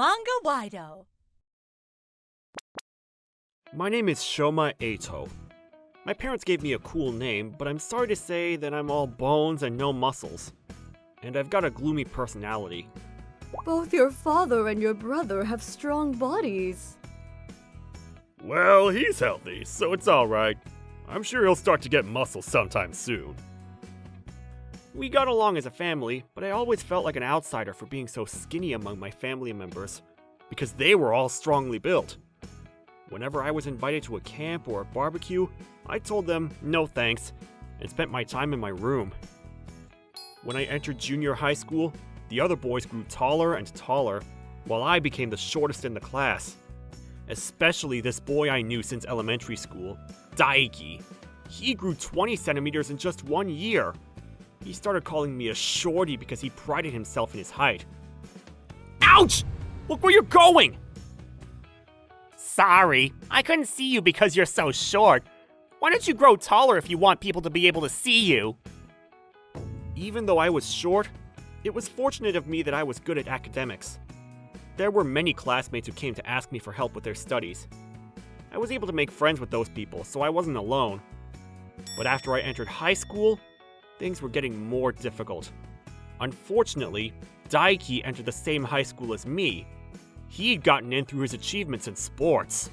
Manga-Waido. My name is Shoma Eito. My parents gave me a cool name, but I'm sorry to say that I'm all bones and no muscles. And I've got a gloomy personality. Both your father and your brother have strong bodies. Well, he's healthy, so it's alright. I'm sure he'll start to get muscle sometime soon. We got along as a family, but I always felt like an outsider for being so skinny among my family members, because they were all strongly built. Whenever I was invited to a camp or a barbecue, I told them no thanks, and spent my time in my room. When I entered junior high school, the other boys grew taller and taller, while I became the shortest in the class. Especially this boy I knew since elementary school, Daiki. He grew 20 centimeters in just 1 year. He started calling me a shorty because he prided himself in his height. Ouch! Look where you're going! Sorry, I couldn't see you because you're so short. Why don't you grow taller if you want people to be able to see you? Even though I was short, it was fortunate of me that I was good at academics. There were many classmates who came to ask me for help with their studies. I was able to make friends with those people, so I wasn't alone. But after I entered high school, things were getting more difficult. Unfortunately, Daiki entered the same high school as me. He'd gotten in through his achievements in sports.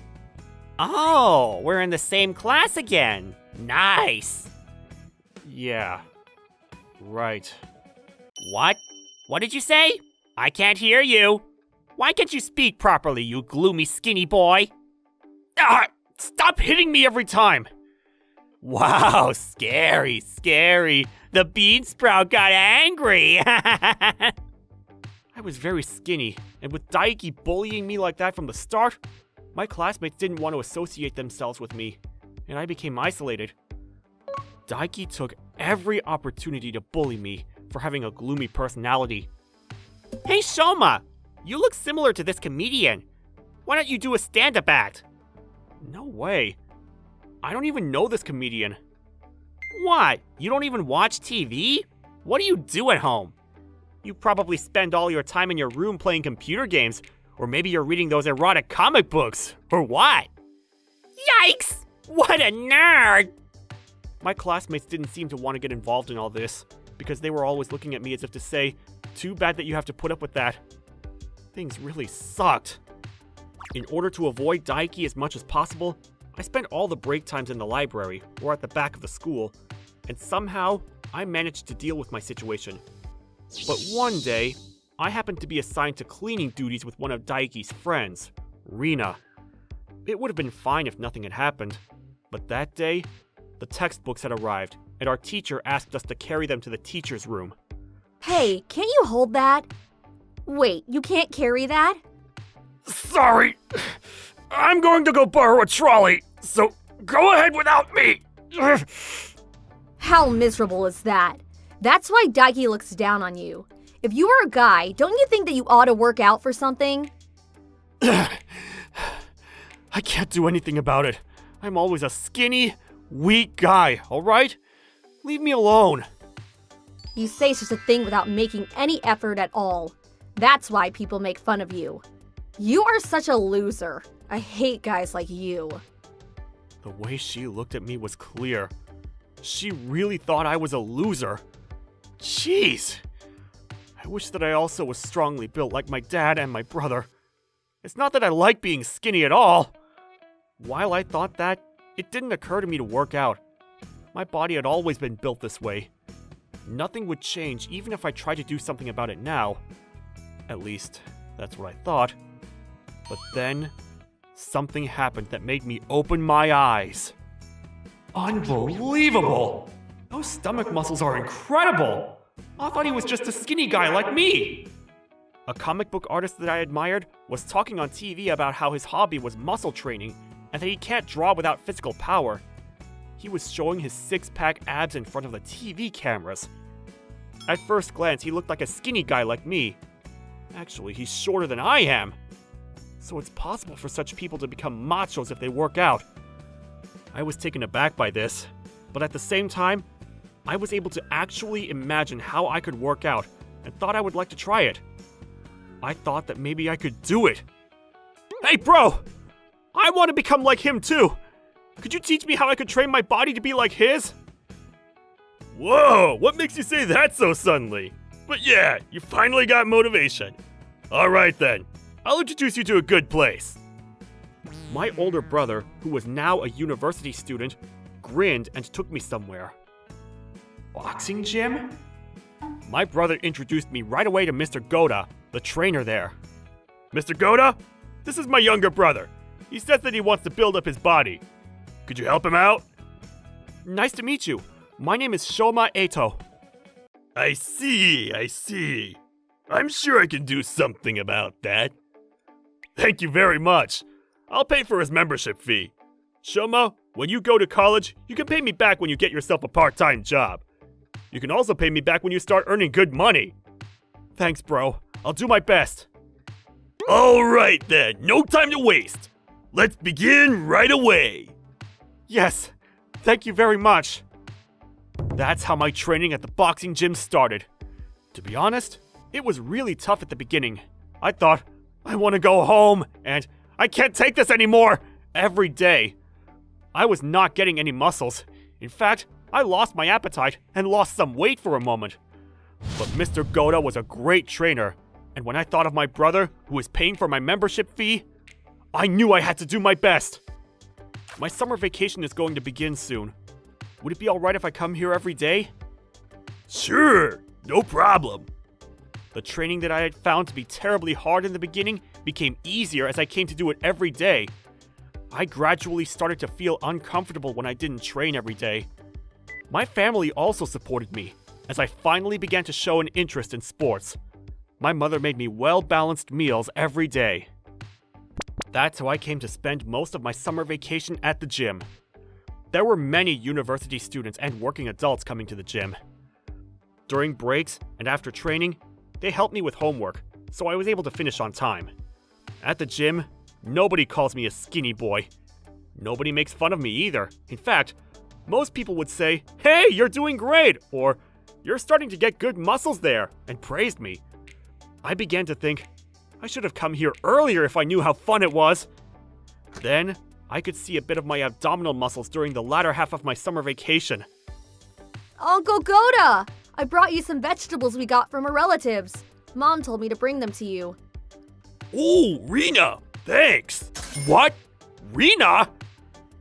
Oh, we're in the same class again. Nice. Yeah. Right. What? What did you say? I can't hear you. Why can't you speak properly, you gloomy skinny boy? Ah! Stop hitting me every time! Wow, scary, scary. The bean sprout got angry. I was very skinny, and with Daiki bullying me like that from the start, my classmates didn't want to associate themselves with me, and I became isolated. Daiki took every opportunity to bully me for having a gloomy personality. Hey, Shoma, you look similar to this comedian. Why don't you do a stand-up act? No way. I don't even know this comedian. What? You don't even watch TV? What do you do at home? You probably spend all your time in your room playing computer games, or maybe you're reading those erotic comic books, or what? Yikes! What a nerd! My classmates didn't seem to want to get involved in all this, because they were always looking at me as if to say, too bad that you have to put up with that. Things really sucked. In order to avoid Daiki as much as possible, I spent all the break times in the library or at the back of the school, and somehow I managed to deal with my situation. But one day, I happened to be assigned to cleaning duties with one of Daiki's friends, Rina. It would have been fine if nothing had happened, but that day, the textbooks had arrived, and our teacher asked us to carry them to the teacher's room. Hey, can't you hold that? Wait, you can't carry that? Sorry! I'm going to go borrow a trolley, so go ahead without me! How miserable is that? That's why Daiki looks down on you. If you were a guy, don't you think that you ought to work out for something? I can't do anything about it. I'm always a skinny, weak guy, alright? Leave me alone. You say such a thing without making any effort at all. That's why people make fun of you. You are such a loser. I hate guys like you. The way she looked at me was clear. She really thought I was a loser. Jeez. I wish that I also was strongly built like my dad and my brother. It's not that I like being skinny at all. While I thought that, it didn't occur to me to work out. My body had always been built this way. Nothing would change even if I tried to do something about it now. At least, that's what I thought. But then, something happened that made me open my eyes. Unbelievable! Those stomach muscles are incredible! I thought he was just a skinny guy like me! A comic book artist that I admired was talking on TV about how his hobby was muscle training and that he can't draw without physical power. He was showing his six-pack abs in front of the TV cameras. At first glance, he looked like a skinny guy like me. Actually, he's shorter than I am. So it's possible for such people to become machos if they work out. I was taken aback by this, but at the same time, I was able to actually imagine how I could work out and thought I would like to try it. I thought that maybe I could do it. Hey, bro! I want to become like him too! Could you teach me how I could train my body to be like his? Whoa, what makes you say that so suddenly? But yeah, you finally got motivation. Alright then, I'll introduce you to a good place. My older brother, who was now a university student, grinned and took me somewhere. Boxing gym? My brother introduced me right away to Mr. Goda, the trainer there. Mr. Goda, this is my younger brother. He says that he wants to build up his body. Could you help him out? Nice to meet you. My name is Shoma Eto. I see. I'm sure I can do something about that. Thank you very much. I'll pay for his membership fee. Shoma, when you go to college, you can pay me back when you get yourself a part-time job. You can also pay me back when you start earning good money. Thanks, bro. I'll do my best. Alright then, no time to waste. Let's begin right away. Yes, thank you very much. That's how my training at the boxing gym started. To be honest, it was really tough at the beginning. I thought, I want to go home, and I can't take this anymore, every day. I was not getting any muscles. In fact, I lost my appetite and lost some weight for a moment. But Mr. Goda was a great trainer, and when I thought of my brother, who was paying for my membership fee, I knew I had to do my best. My summer vacation is going to begin soon. Would it be alright if I come here every day? Sure, no problem. The training that I had found to be terribly hard in the beginning became easier as I came to do it every day. I gradually started to feel uncomfortable when I didn't train every day. My family also supported me, as I finally began to show an interest in sports. My mother made me well-balanced meals every day. That's how I came to spend most of my summer vacation at the gym. There were many university students and working adults coming to the gym. During breaks and after training, they helped me with homework, so I was able to finish on time. At the gym, nobody calls me a skinny boy. Nobody makes fun of me either. In fact, most people would say, "Hey, you're doing great," or "You're starting to get good muscles there," and praised me. I began to think, I should have come here earlier if I knew how fun it was. Then, I could see a bit of my abdominal muscles during the latter half of my summer vacation. Uncle Goda! I brought you some vegetables we got from our relatives. Mom told me to bring them to you. Ooh, Rena! Thanks! What? Rena?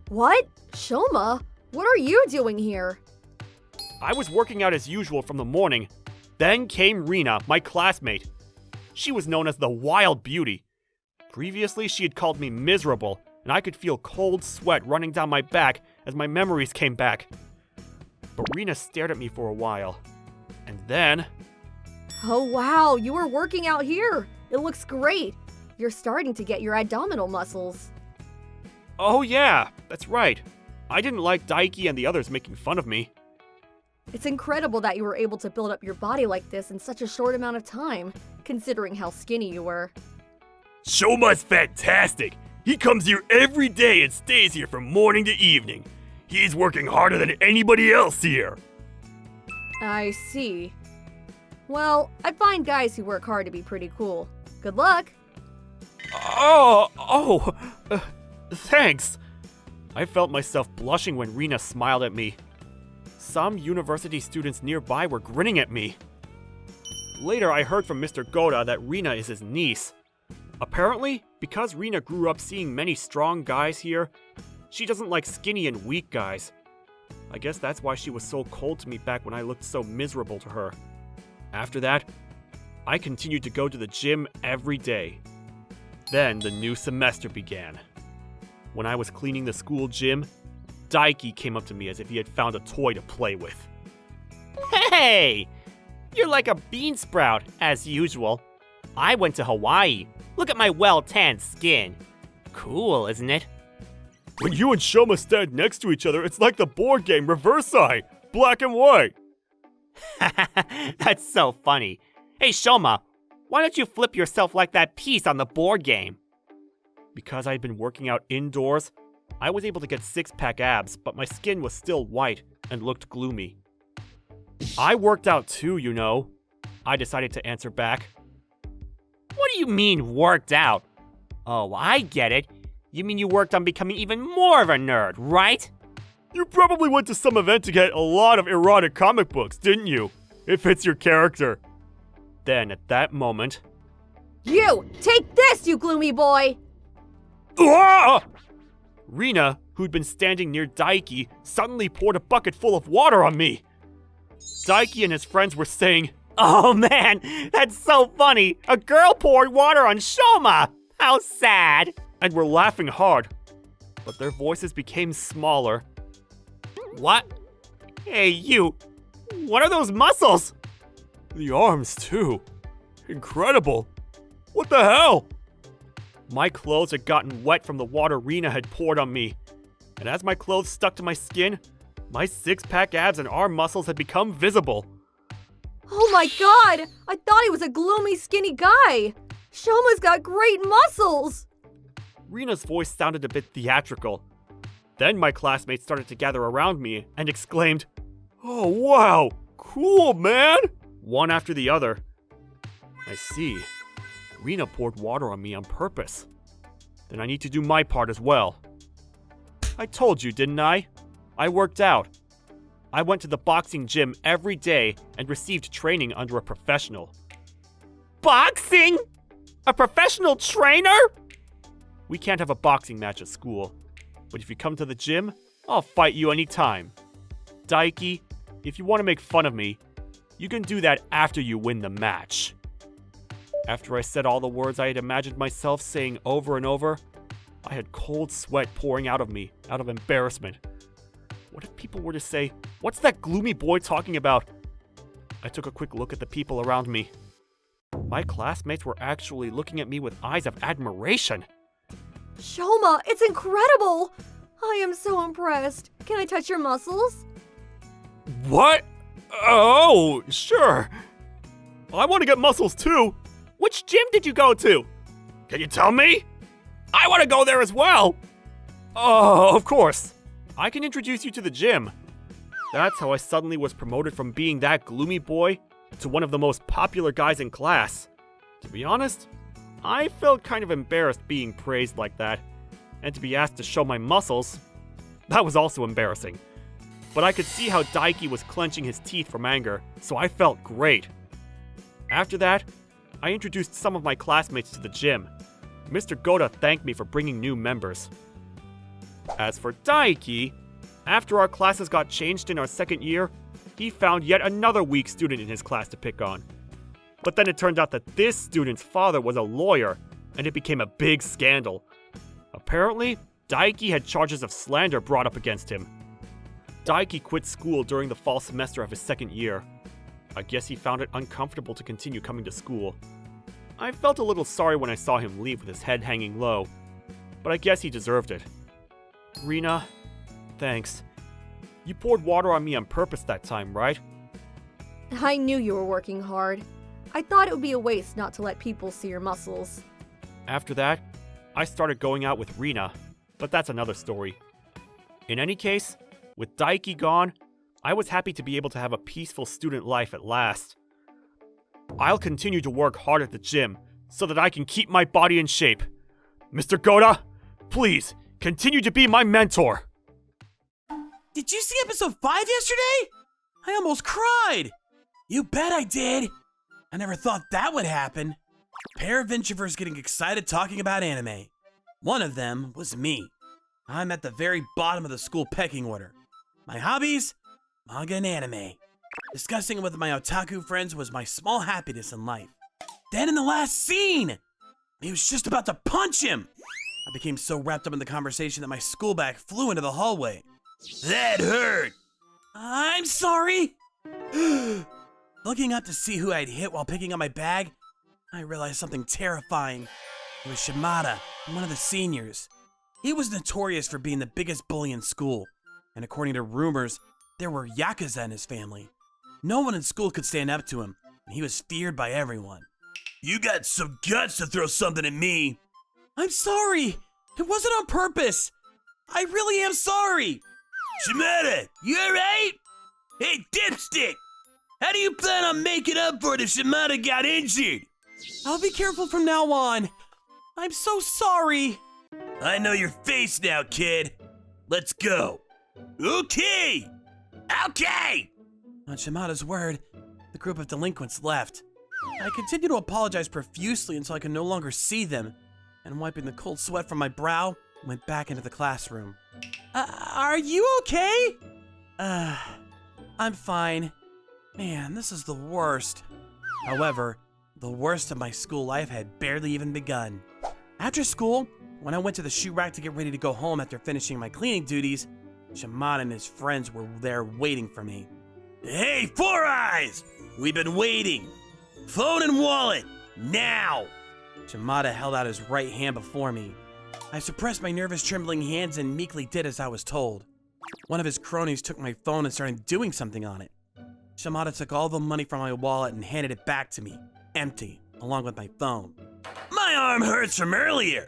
What? Shoma? What are you doing here? I was working out as usual from the morning. Then came Rena, my classmate. She was known as the Wild Beauty. Previously, she had called me miserable, and I could feel cold sweat running down my back as my memories came back. But Rena stared at me for a while. And then... Oh wow, you were working out here. It looks great. You're starting to get your abdominal muscles. Oh yeah, that's right. I didn't like Daiki and the others making fun of me. It's incredible that you were able to build up your body like this in such a short amount of time, considering how skinny you were. Shoma's fantastic. He comes here every day and stays here from morning to evening. He's working harder than anybody else here. I see. Well, I find guys who work hard to be pretty cool. Good luck. Thanks. I felt myself blushing when Rena smiled at me. Some university students nearby were grinning at me. Later, I heard from Mr. Goda that Rena is his niece. Apparently, because Rena grew up seeing many strong guys here, she doesn't like skinny and weak guys. I guess that's why she was so cold to me back when I looked so miserable to her. After that, I continued to go to the gym every day. Then the new semester began. When I was cleaning the school gym, Daiki came up to me as if he had found a toy to play with. Hey! You're like a bean sprout, as usual. I went to Hawaii. Look at my well-tanned skin. Cool, isn't it? When you and Shoma stand next to each other, it's like the board game Reverse Eye, black and white. That's so funny. Hey, Shoma, why don't you flip yourself like that piece on the board game? Because I'd been working out indoors, I was able to get six-pack abs, but my skin was still white and looked gloomy. I worked out too, you know. I decided to answer back. What do you mean, worked out? Oh, I get it. You mean you worked on becoming even more of a nerd, right? You probably went to some event to get a lot of erotic comic books, didn't you? It fits your character. Then, at that moment... You! Take this, you gloomy boy! Ah! Rina, who'd been standing near Daiki, suddenly poured a bucket full of water on me. Daiki and his friends were saying, "Oh man, that's so funny! A girl poured water on Shoma! How sad!" And were laughing hard. But their voices became smaller. What? Hey, you! What are those muscles? The arms, too. Incredible. What the hell? My clothes had gotten wet from the water Rina had poured on me. And as my clothes stuck to my skin, my six-pack abs and arm muscles had become visible. Oh my god! I thought he was a gloomy, skinny guy! Shoma's got great muscles! Rina's voice sounded a bit theatrical. Then my classmates started to gather around me and exclaimed, "Oh wow! Cool, man!" One after the other. I see. Rina poured water on me on purpose. Then I need to do my part as well. I told you, didn't I? I worked out. I went to the boxing gym every day and received training under a professional. Boxing? A professional trainer? We can't have a boxing match at school, but if you come to the gym, I'll fight you anytime. Daiki, if you want to make fun of me, you can do that after you win the match. After I said all the words I had imagined myself saying over and over, I had cold sweat pouring out of me, out of embarrassment. What if people were to say, "What's that gloomy boy talking about?" I took a quick look at the people around me. My classmates were actually looking at me with eyes of admiration. Shoma, it's incredible! I am so impressed. Can I touch your muscles? What? Oh, sure. I want to get muscles too. Which gym did you go to? Can you tell me? I want to go there as well. Oh, of course. I can introduce you to the gym. That's how I suddenly was promoted from being that gloomy boy to one of the most popular guys in class. To be honest, I felt kind of embarrassed being praised like that, and to be asked to show my muscles, that was also embarrassing. But I could see how Daiki was clenching his teeth from anger, so I felt great. After that, I introduced some of my classmates to the gym. Mr. Goda thanked me for bringing new members. As for Daiki, after our classes got changed in our second year, he found yet another weak student in his class to pick on. But then it turned out that this student's father was a lawyer, and it became a big scandal. Apparently, Daiki had charges of slander brought up against him. Daiki quit school during the fall semester of his second year. I guess he found it uncomfortable to continue coming to school. I felt a little sorry when I saw him leave with his head hanging low, but I guess he deserved it. Rina, thanks. You poured water on me on purpose that time, right? I knew you were working hard. I thought it would be a waste not to let people see your muscles. After that, I started going out with Rina, but that's another story. In any case, with Daiki gone, I was happy to be able to have a peaceful student life at last. I'll continue to work hard at the gym so that I can keep my body in shape. Mr. Goda, please continue to be my mentor. Did you see episode 5 yesterday? I almost cried. You bet I did. I never thought that would happen. A pair of introverts getting excited talking about anime. One of them was me. I'm at the very bottom of the school pecking order. My hobbies? Manga and anime. Discussing it with my otaku friends was my small happiness in life. Then in the last scene, he was just about to punch him. I became so wrapped up in the conversation that my school bag flew into the hallway. That hurt. I'm sorry. Looking up to see who I'd hit while picking up my bag, I realized something terrifying. It was Shimada, one of the seniors. He was notorious for being the biggest bully in school, and according to rumors, there were yakuza in his family. No one in school could stand up to him, and he was feared by everyone. You got some guts to throw something at me. I'm sorry. It wasn't on purpose. I really am sorry. Shimada, you alright? Hey, Dipstick. How do you plan on making up for it if Shimada got injured? I'll be careful from now on. I'm so sorry. I know your face now, kid. Let's go. Okay! Okay! On Shimada's word, the group of delinquents left. I continued to apologize profusely until I could no longer see them, and wiping the cold sweat from my brow, went back into the classroom. Are you okay? I'm fine. Man, this is the worst. However, the worst of my school life had barely even begun. After school, when I went to the shoe rack to get ready to go home after finishing my cleaning duties, Shimada and his friends were there waiting for me. Hey, Four Eyes! We've been waiting. Phone and wallet, now! Shimada held out his right hand before me. I suppressed my nervous, trembling hands and meekly did as I was told. One of his cronies took my phone and started doing something on it. Shimada took all the money from my wallet and handed it back to me, empty, along with my phone. My arm hurts from earlier.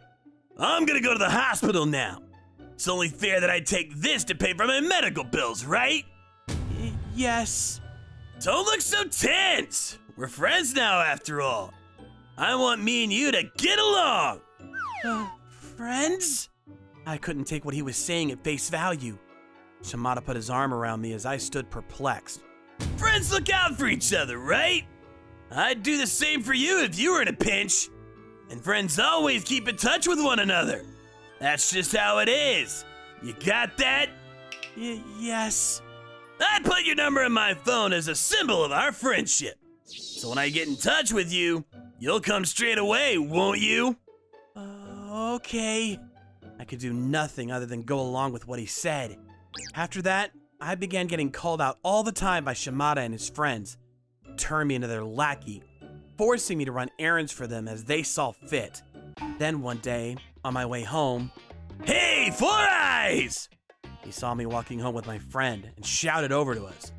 I'm gonna go to the hospital now. It's only fair that I take this to pay for my medical bills, right? Yes. Don't look so tense. We're friends now, after all. I want me and you to get along. Friends? I couldn't take what he was saying at face value. Shimada put his arm around me as I stood perplexed. Friends look out for each other, right? I'd do the same for you if you were in a pinch. And friends always keep in touch with one another. That's just how it is. You got that? Yes. I put your number in my phone as a symbol of our friendship. So when I get in touch with you, you'll come straight away, won't you? Okay. I could do nothing other than go along with what he said. After that, I began getting called out all the time by Shimada and his friends, turned me into their lackey, forcing me to run errands for them as they saw fit. Then one day, on my way home, Hey, Four Eyes! he saw me walking home with my friend and shouted over to us.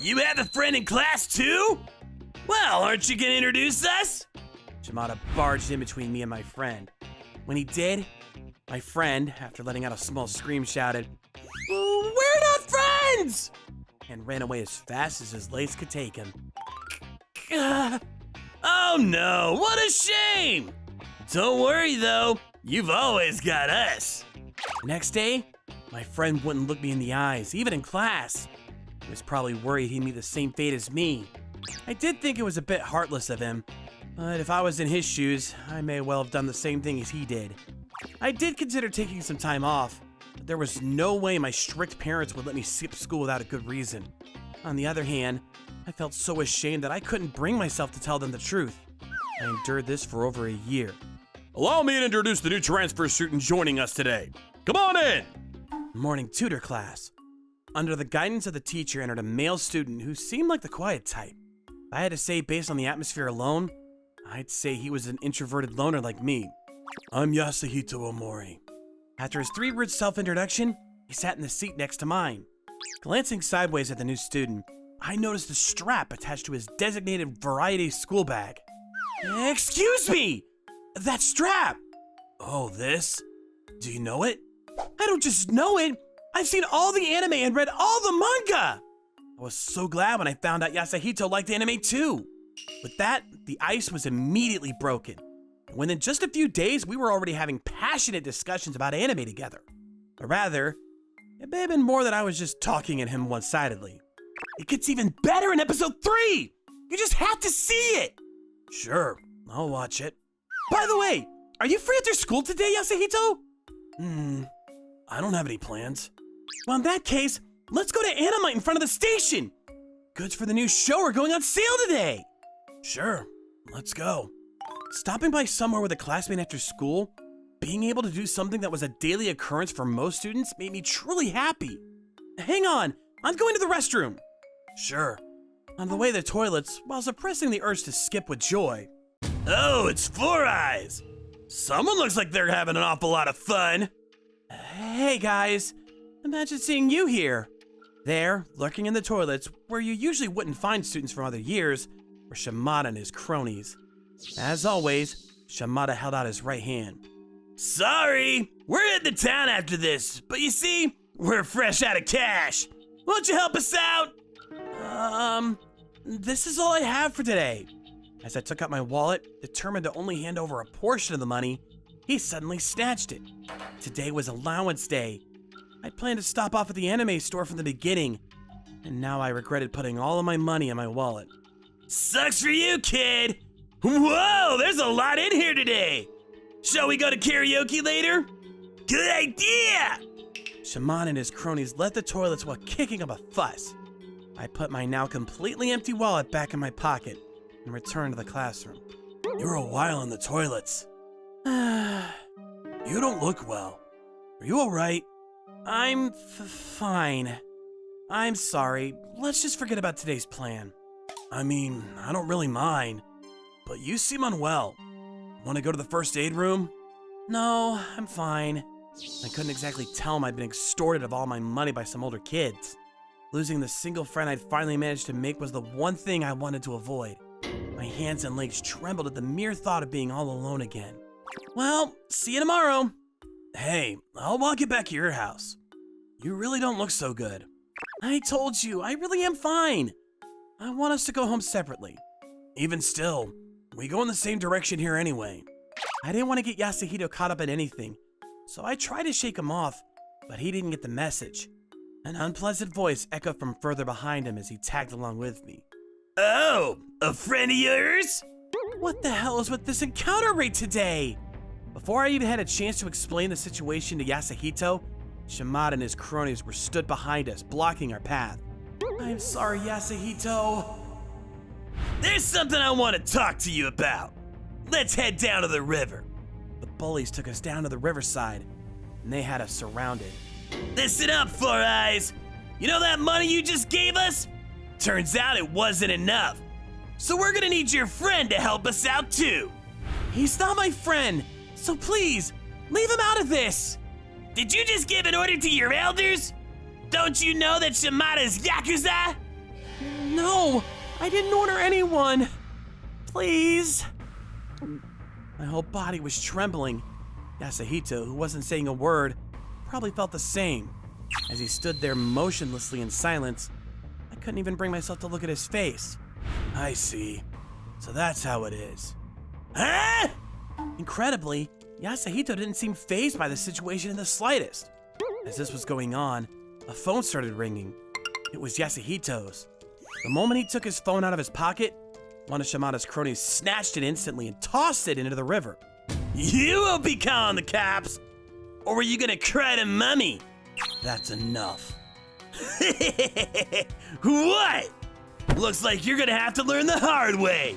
You have a friend in class too? Well, aren't you gonna introduce us? Shimada barged in between me and my friend. When he did, my friend, after letting out a small scream, shouted, "We're not friends!" and ran away as fast as his legs could take him. Oh no, what a shame! Don't worry though, you've always got us. Next day, my friend wouldn't look me in the eyes, even in class. He was probably worried he'd meet the same fate as me. I did think it was a bit heartless of him, but if I was in his shoes, I may well have done the same thing as he did. I did consider taking some time off, but there was no way my strict parents would let me skip school without a good reason. On the other hand, I felt so ashamed that I couldn't bring myself to tell them the truth. I endured this for over a year. Allow me to introduce the new transfer student joining us today. Come on in! Morning tutor class. Under the guidance of the teacher entered a male student who seemed like the quiet type. If I had to say based on the atmosphere alone, I'd say he was an introverted loner like me. I'm Yasuhito Omori. After his 3-word self-introduction, he sat in the seat next to mine. Glancing sideways at the new student, I noticed a strap attached to his designated variety school bag. Excuse me! That strap! Oh, this? Do you know it? I don't just know it! I've seen all the anime and read all the manga! I was so glad when I found out Yasuhito liked anime too. With that, the ice was immediately broken. And within just a few days, we were already having passionate discussions about anime together. Or rather, it may have been more that I was just talking at him one-sidedly. It gets even better in episode 3! You just have to see it! Sure, I'll watch it. By the way, are you free after school today, Yasuhito? I don't have any plans. Well, in that case, let's go to Animite in front of the station. Goods for the new show are going on sale today. Sure, let's go. Stopping by somewhere with a classmate after school, being able to do something that was a daily occurrence for most students made me truly happy. Hang on, I'm going to the restroom. Sure. On the way to the toilets, while suppressing the urge to skip with joy. Oh, it's Four Eyes! Someone looks like they're having an awful lot of fun. Hey guys, imagine seeing you here. There, lurking in the toilets, where you usually wouldn't find students from other years, were Shimada and his cronies. As always, Shimada held out his right hand. Sorry, we're heading to town after this, but you see, we're fresh out of cash. Won't you help us out? This is all I have for today. As I took out my wallet, determined to only hand over a portion of the money, he suddenly snatched it. Today was allowance day. I planned to stop off at the anime store from the beginning, and now I regretted putting all of my money in my wallet. Sucks for you, kid. Whoa, there's a lot in here today. Shall we go to karaoke later? Good idea! Shaman and his cronies left the toilets while kicking up a fuss. I put my now completely empty wallet back in my pocket and returned to the classroom. You were a while in the toilets. You don't look well. Are you alright? I'm fine. I'm sorry. Let's just forget about today's plan. I mean, I don't really mind, but you seem unwell. Want to go to the first aid room? No, I'm fine. I couldn't exactly tell him I'd been extorted of all my money by some older kids. Losing the single friend I'd finally managed to make was the one thing I wanted to avoid. My hands and legs trembled at the mere thought of being all alone again. Well, see you tomorrow. Hey, I'll walk you back to your house. You really don't look so good. I told you, I really am fine. I want us to go home separately. Even still, we go in the same direction here anyway. I didn't want to get Yasuhito caught up in anything, so I tried to shake him off, but he didn't get the message. An unpleasant voice echoed from further behind him as he tagged along with me. Oh, a friend of yours? What the hell is with this encounter rate today? Before I even had a chance to explain the situation to Yasuhito, Shimada and his cronies were stood behind us, blocking our path. I'm sorry, Yasuhito. There's something I want to talk to you about. Let's head down to the river. The bullies took us down to the riverside, and they had us surrounded. Listen up, Four Eyes. You know that money you just gave us? Turns out it wasn't enough. So we're gonna need your friend to help us out too. He's not my friend, so please, leave him out of this. Did you just give an order to your elders? Don't you know that Shimada's Yakuza? No, I didn't order anyone. Please. My whole body was trembling. Yasuhito, who wasn't saying a word, probably felt the same. As he stood there motionlessly in silence, I couldn't even bring myself to look at his face. I see. So that's how it is. Huh? Incredibly, Yasuhito didn't seem fazed by the situation in the slightest. As this was going on, a phone started ringing. It was Yasuhito's. The moment he took his phone out of his pocket, one of Shimada's cronies snatched it instantly and tossed it into the river. You won't be calling the cops! Or were you gonna cry to Mummy? That's enough. What? Looks like you're gonna have to learn the hard way.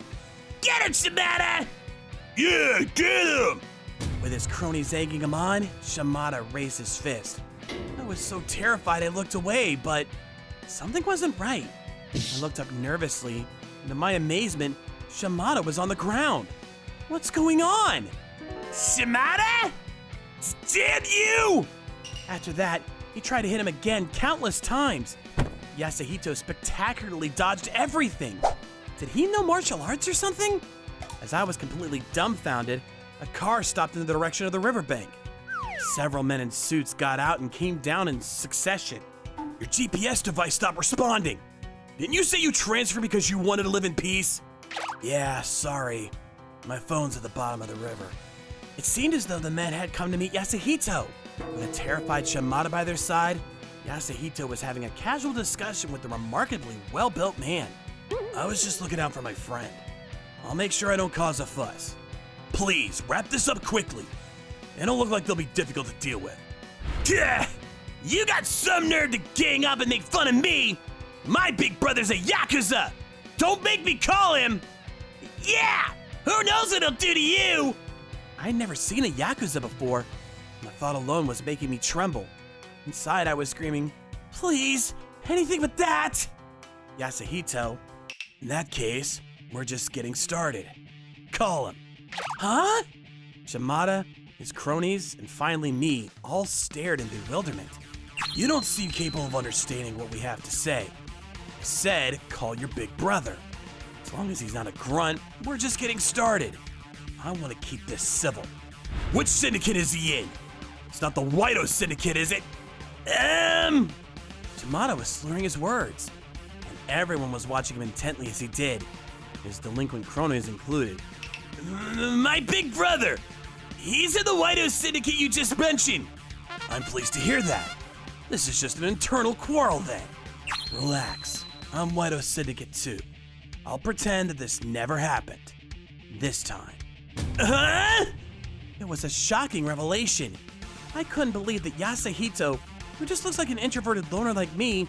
Get him, Shimada! Yeah, get him! With his cronies egging him on, Shimada raised his fist. I was so terrified I looked away, but something wasn't right. I looked up nervously, and to my amazement, Shimada was on the ground. What's going on? Shimada? Damn you! After that, he tried to hit him again countless times. Yasuhito spectacularly dodged everything. Did he know martial arts or something? As I was completely dumbfounded, a car stopped in the direction of the riverbank. Several men in suits got out and came down in succession. Your GPS device stopped responding. Didn't you say you transferred because you wanted to live in peace? Yeah, sorry. My phone's at the bottom of the river. It seemed as though the men had come to meet Yasuhito. With a terrified Shimada by their side, Yasuhito was having a casual discussion with the remarkably well-built man. I was just looking out for my friend. I'll make sure I don't cause a fuss. Please, wrap this up quickly. They don't look like they'll be difficult to deal with. Gah! You got some nerve to gang up and make fun of me! My big brother's a Yakuza! Don't make me call him! Yeah! Who knows what he'll do to you? I'd never seen a Yakuza before, and the thought alone was making me tremble. Inside, I was screaming, "Please, anything but that!" Yasuhito, in that case, we're just getting started. Call him. Huh? Shimada, his cronies, and finally me all stared in bewilderment. You don't seem capable of understanding what we have to say. I said, call your big brother. As long as he's not a grunt, we're just getting started. I want to keep this civil. Which syndicate is he in? It's not the Waido syndicate, is it? Shimada was slurring his words, and everyone was watching him intently as he did. his delinquent cronies included. My big brother! He's in the Waido Syndicate you just mentioned! I'm pleased to hear that. This is just an internal quarrel then. Relax. I'm Waido Syndicate too. I'll pretend that this never happened. This time. Huh? It was a shocking revelation. I couldn't believe that Yasuhito, who just looks like an introverted loner like me,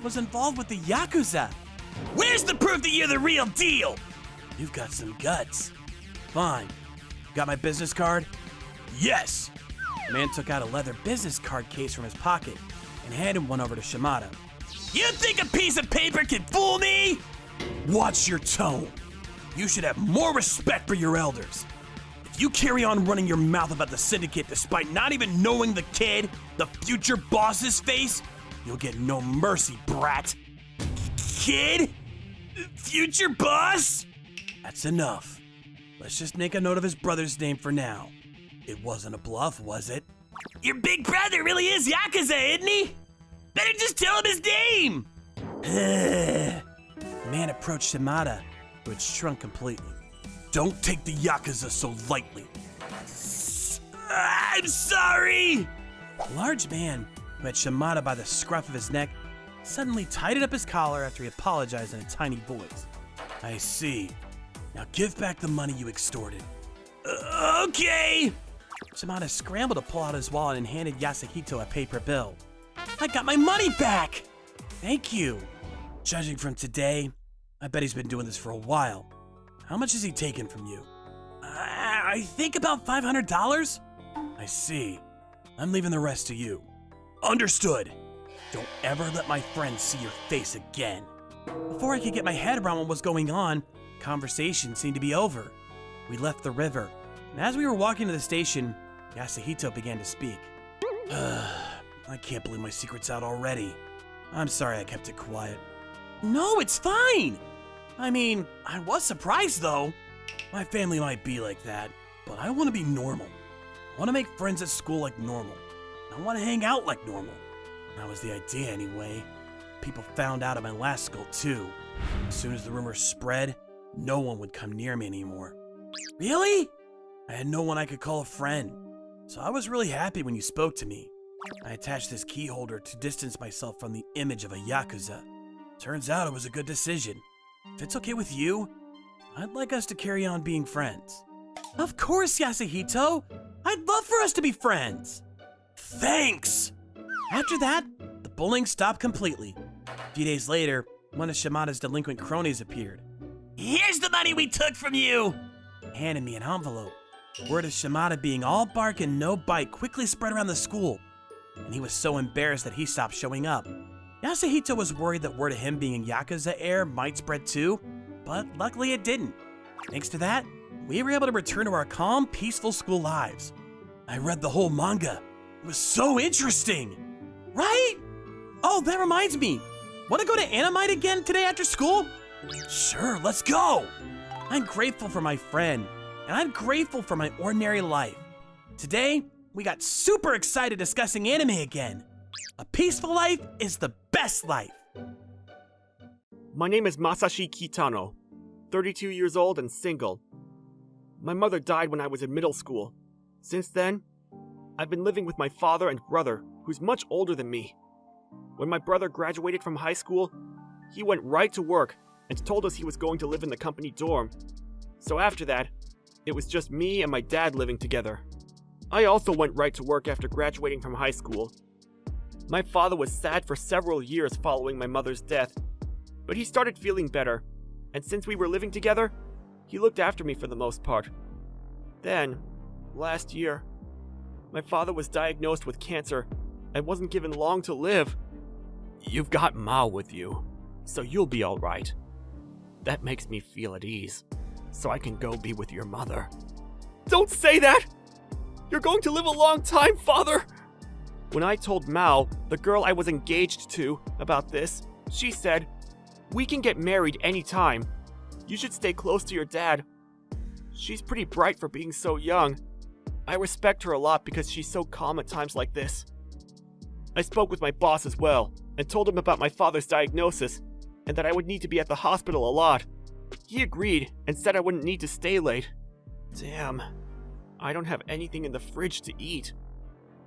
was involved with the Yakuza. Where's the proof that you're the real deal? You've got some guts. Fine. Got my business card? Yes! The man took out a leather business card case from his pocket and handed one over to Shimada. You think a piece of paper can fool me? Watch your tone. You should have more respect for your elders. If you carry on running your mouth about the syndicate despite not even knowing the kid, the future boss's face, you'll get no mercy, brat. Kid? Future boss? That's enough. Let's just make a note of his brother's name for now. It wasn't a bluff, was it? Your big brother really is Yakuza, isn't he? Better just tell him his name! The man approached Shimada, who had shrunk completely. Don't take the Yakuza so lightly. I'm sorry! The large man, who had Shimada by the scruff of his neck, suddenly tightened up his collar after he apologized in a tiny voice. I see. Now give back the money you extorted. Okay! Shimada scrambled to pull out his wallet and handed Yasuhito a paper bill. I got my money back! Thank you. Judging from today, I bet he's been doing this for a while. How much has he taken from you? I think about $500. I see. I'm leaving the rest to you. Understood. Don't ever let my friend see your face again. Before I could get my head around what was going on, conversation seemed to be over. We left the river, and as we were walking to the station, Yasuhito began to speak. I can't believe my secret's out already. I'm sorry I kept it quiet. No, it's fine! I mean, I was surprised though. My family might be like that, but I want to be normal. I want to make friends at school like normal. I want to hang out like normal. That was the idea anyway. People found out at my last school too. As soon as the rumor spread, no one would come near me anymore. Really? I had no one I could call a friend. So I was really happy when you spoke to me. I attached this key holder to distance myself from the image of a Yakuza. Turns out it was a good decision. If it's okay with you, I'd like us to carry on being friends. Of course, Yasuhito! I'd love for us to be friends! Thanks! After that, the bullying stopped completely. A few days later, one of Shimada's delinquent cronies appeared. Here's the money we took from you! He handed me an envelope. Word of Shimada being all bark and no bite quickly spread around the school, and he was so embarrassed that he stopped showing up. Yasuhito was worried that word of him being Yakuza heir might spread too, but luckily it didn't. Thanks to that, we were able to return to our calm, peaceful school lives. I read the whole manga. It was so interesting! Right? Oh, that reminds me. Want to go to Animite again today after school? Sure, let's go! I'm grateful for my friend, and I'm grateful for my ordinary life. Today, we got super excited discussing anime again. A peaceful life is the best life. My name is Masashi Kitano, 32 years old and single. My mother died when I was in middle school. Since then, I've been living with my father and brother, who's much older than me. When my brother graduated from high school, he went right to work and told us he was going to live in the company dorm. So after that, it was just me and my dad living together. I also went right to work after graduating from high school. My father was sad for several years following my mother's death, but he started feeling better, and since we were living together, he looked after me for the most part. Then, last year, my father was diagnosed with cancer and wasn't given long to live. You've got Mao with you, so you'll be alright. That makes me feel at ease, so I can go be with your mother. Don't say that! You're going to live a long time, Father! When I told Mao, the girl I was engaged to, about this, she said, "We can get married anytime. You should stay close to your dad. She's pretty bright for being so young. I respect her a lot because she's so calm at times like this." I spoke with my boss as well, and told him about my father's diagnosis, and that I would need to be at the hospital a lot. He agreed and said I wouldn't need to stay late. Damn, I don't have anything in the fridge to eat.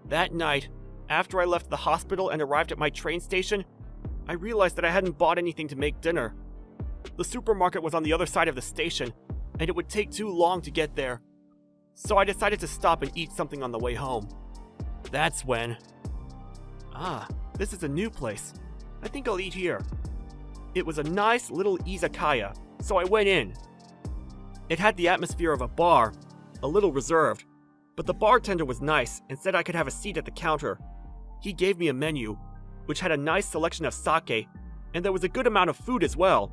That night, after I left the hospital and arrived at my train station, I realized that I hadn't bought anything to make dinner. The supermarket was on the other side of the station, and it would take too long to get there. So I decided to stop and eat something on the way home. That's when... this is a new place. I think I'll eat here. It was a nice little izakaya, so I went in. It had the atmosphere of a bar, a little reserved, but the bartender was nice and said I could have a seat at the counter. He gave me a menu, which had a nice selection of sake, and there was a good amount of food as well.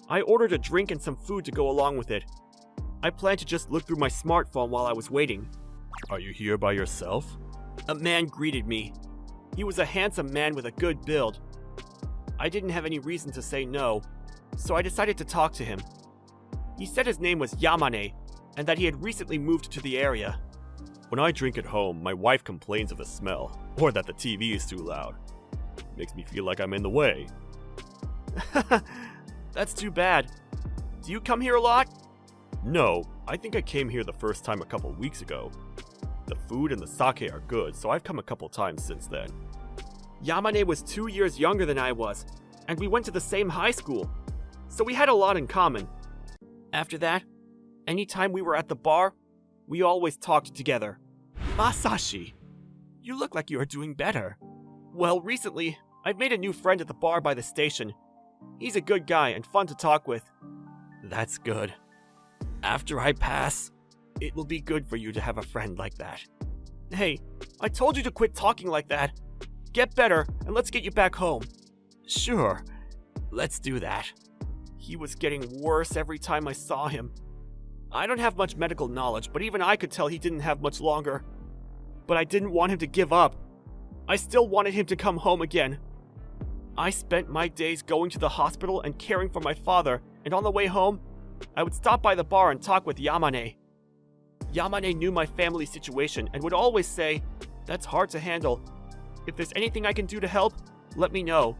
I ordered a drink and some food to go along with it. I planned to just look through my smartphone while I was waiting. Are you here by yourself? A man greeted me. He was a handsome man with a good build. I didn't have any reason to say no, so I decided to talk to him. He said his name was Yamane, and that he had recently moved to the area. When I drink at home, my wife complains of the smell, or that the TV is too loud. Makes me feel like I'm in the way. That's too bad. Do you come here a lot? No, I think I came here the first time a couple weeks ago. The food and the sake are good, so I've come a couple times since then. Yamane was 2 years younger than I was, and we went to the same high school, so we had a lot in common. After that, anytime we were at the bar, we always talked together. Masashi, you look like you are doing better. Well, recently, I've made a new friend at the bar by the station. He's a good guy and fun to talk with. That's good. After I pass, it will be good for you to have a friend like that. Hey, I told you to quit talking like that. Get better, and let's get you back home. Sure, let's do that. He was getting worse every time I saw him. I don't have much medical knowledge, but even I could tell he didn't have much longer. But I didn't want him to give up. I still wanted him to come home again. I spent my days going to the hospital and caring for my father, and on the way home, I would stop by the bar and talk with Yamane. Yamane knew my family situation and would always say, "That's hard to handle. If there's anything I can do to help, let me know."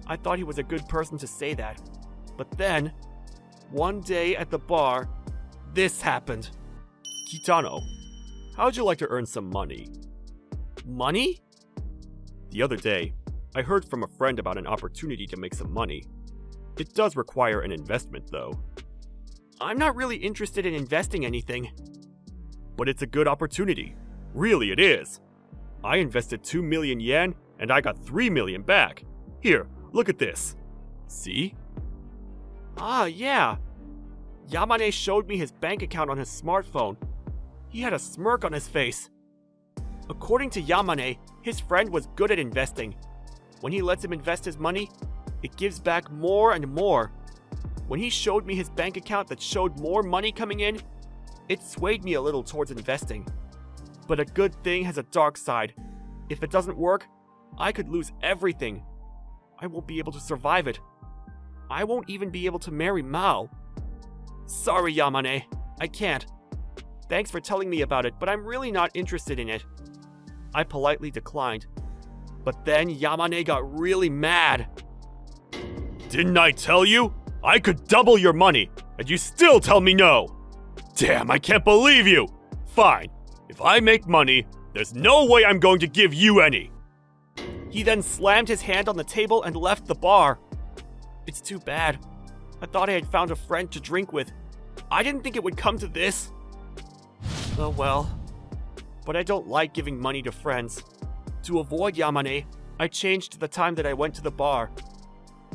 I thought he was a good person to say that. But then, one day at the bar, this happened. Kitano, how'd you like to earn some money? Money? The other day, I heard from a friend about an opportunity to make some money. It does require an investment, though. I'm not really interested in investing anything. But it's a good opportunity. Really, it is. I invested 2 million yen, and I got 3 million back. Here, look at this. See? Ah, yeah. Yamane showed me his bank account on his smartphone. He had a smirk on his face. According to Yamane, his friend was good at investing. When he lets him invest his money, it gives back more and more. When he showed me his bank account that showed more money coming in, it swayed me a little towards investing. But a good thing has a dark side. If it doesn't work, I could lose everything. I won't be able to survive it. I won't even be able to marry Mao. Sorry, Yamane, I can't. Thanks for telling me about it, but I'm really not interested in it. I politely declined. But then Yamane got really mad. Didn't I tell you? I could double your money, and you still tell me no. Damn, I can't believe you. Fine, if I make money, there's no way I'm going to give you any. He then slammed his hand on the table and left the bar. It's too bad. I thought I had found a friend to drink with. I didn't think it would come to this. Oh well. But I don't like giving money to friends. To avoid Yamane, I changed the time that I went to the bar.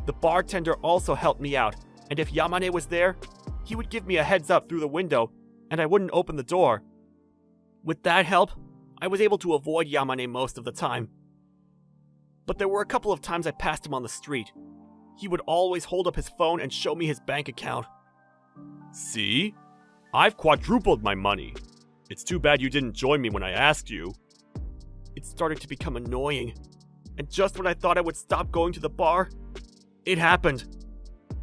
The bartender also helped me out, and if Yamane was there, he would give me a heads up through the window, and I wouldn't open the door. With that help, I was able to avoid Yamane most of the time. But there were a couple of times I passed him on the street. He would always hold up his phone and show me his bank account. See? I've quadrupled my money. It's too bad you didn't join me when I asked you. It started to become annoying, and just when I thought I would stop going to the bar, it happened.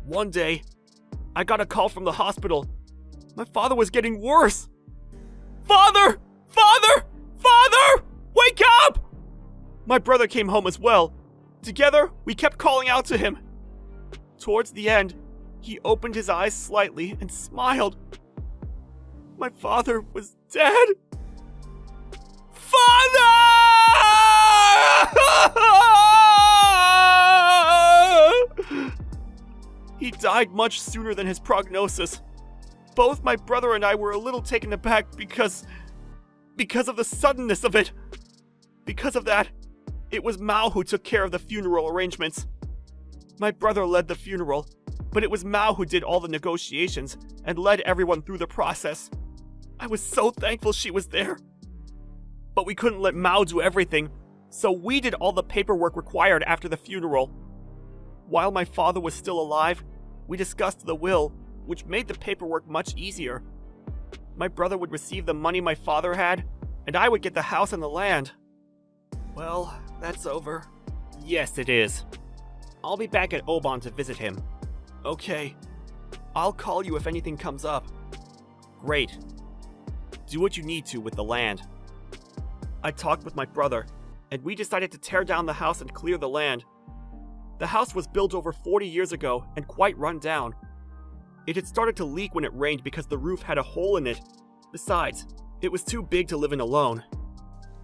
One day, I got a call from the hospital. My father was getting worse. Father! Father! Father! Wake up! My brother came home as well. Together, we kept calling out to him. Towards the end, He opened his eyes slightly and smiled. My father was dead. Father! He died much sooner than his prognosis. Both my brother and I were a little taken aback because of the suddenness of it. Because of that, it was Mao who took care of the funeral arrangements. My brother led the funeral, but it was Mao who did all the negotiations and led everyone through the process. I was so thankful she was there. But we couldn't let Mao do everything, so we did all the paperwork required after the funeral. While my father was still alive, we discussed the will, which made the paperwork much easier. My brother would receive the money my father had, and I would get the house and the land. Well, that's over. Yes, it is. I'll be back at Oban to visit him. Okay. I'll call you if anything comes up. Great. Do what you need to with the land. I talked with my brother, and we decided to tear down the house and clear the land. The house was built over 40 years ago and quite run down. It had started to leak when it rained because the roof had a hole in it. Besides, it was too big to live in alone.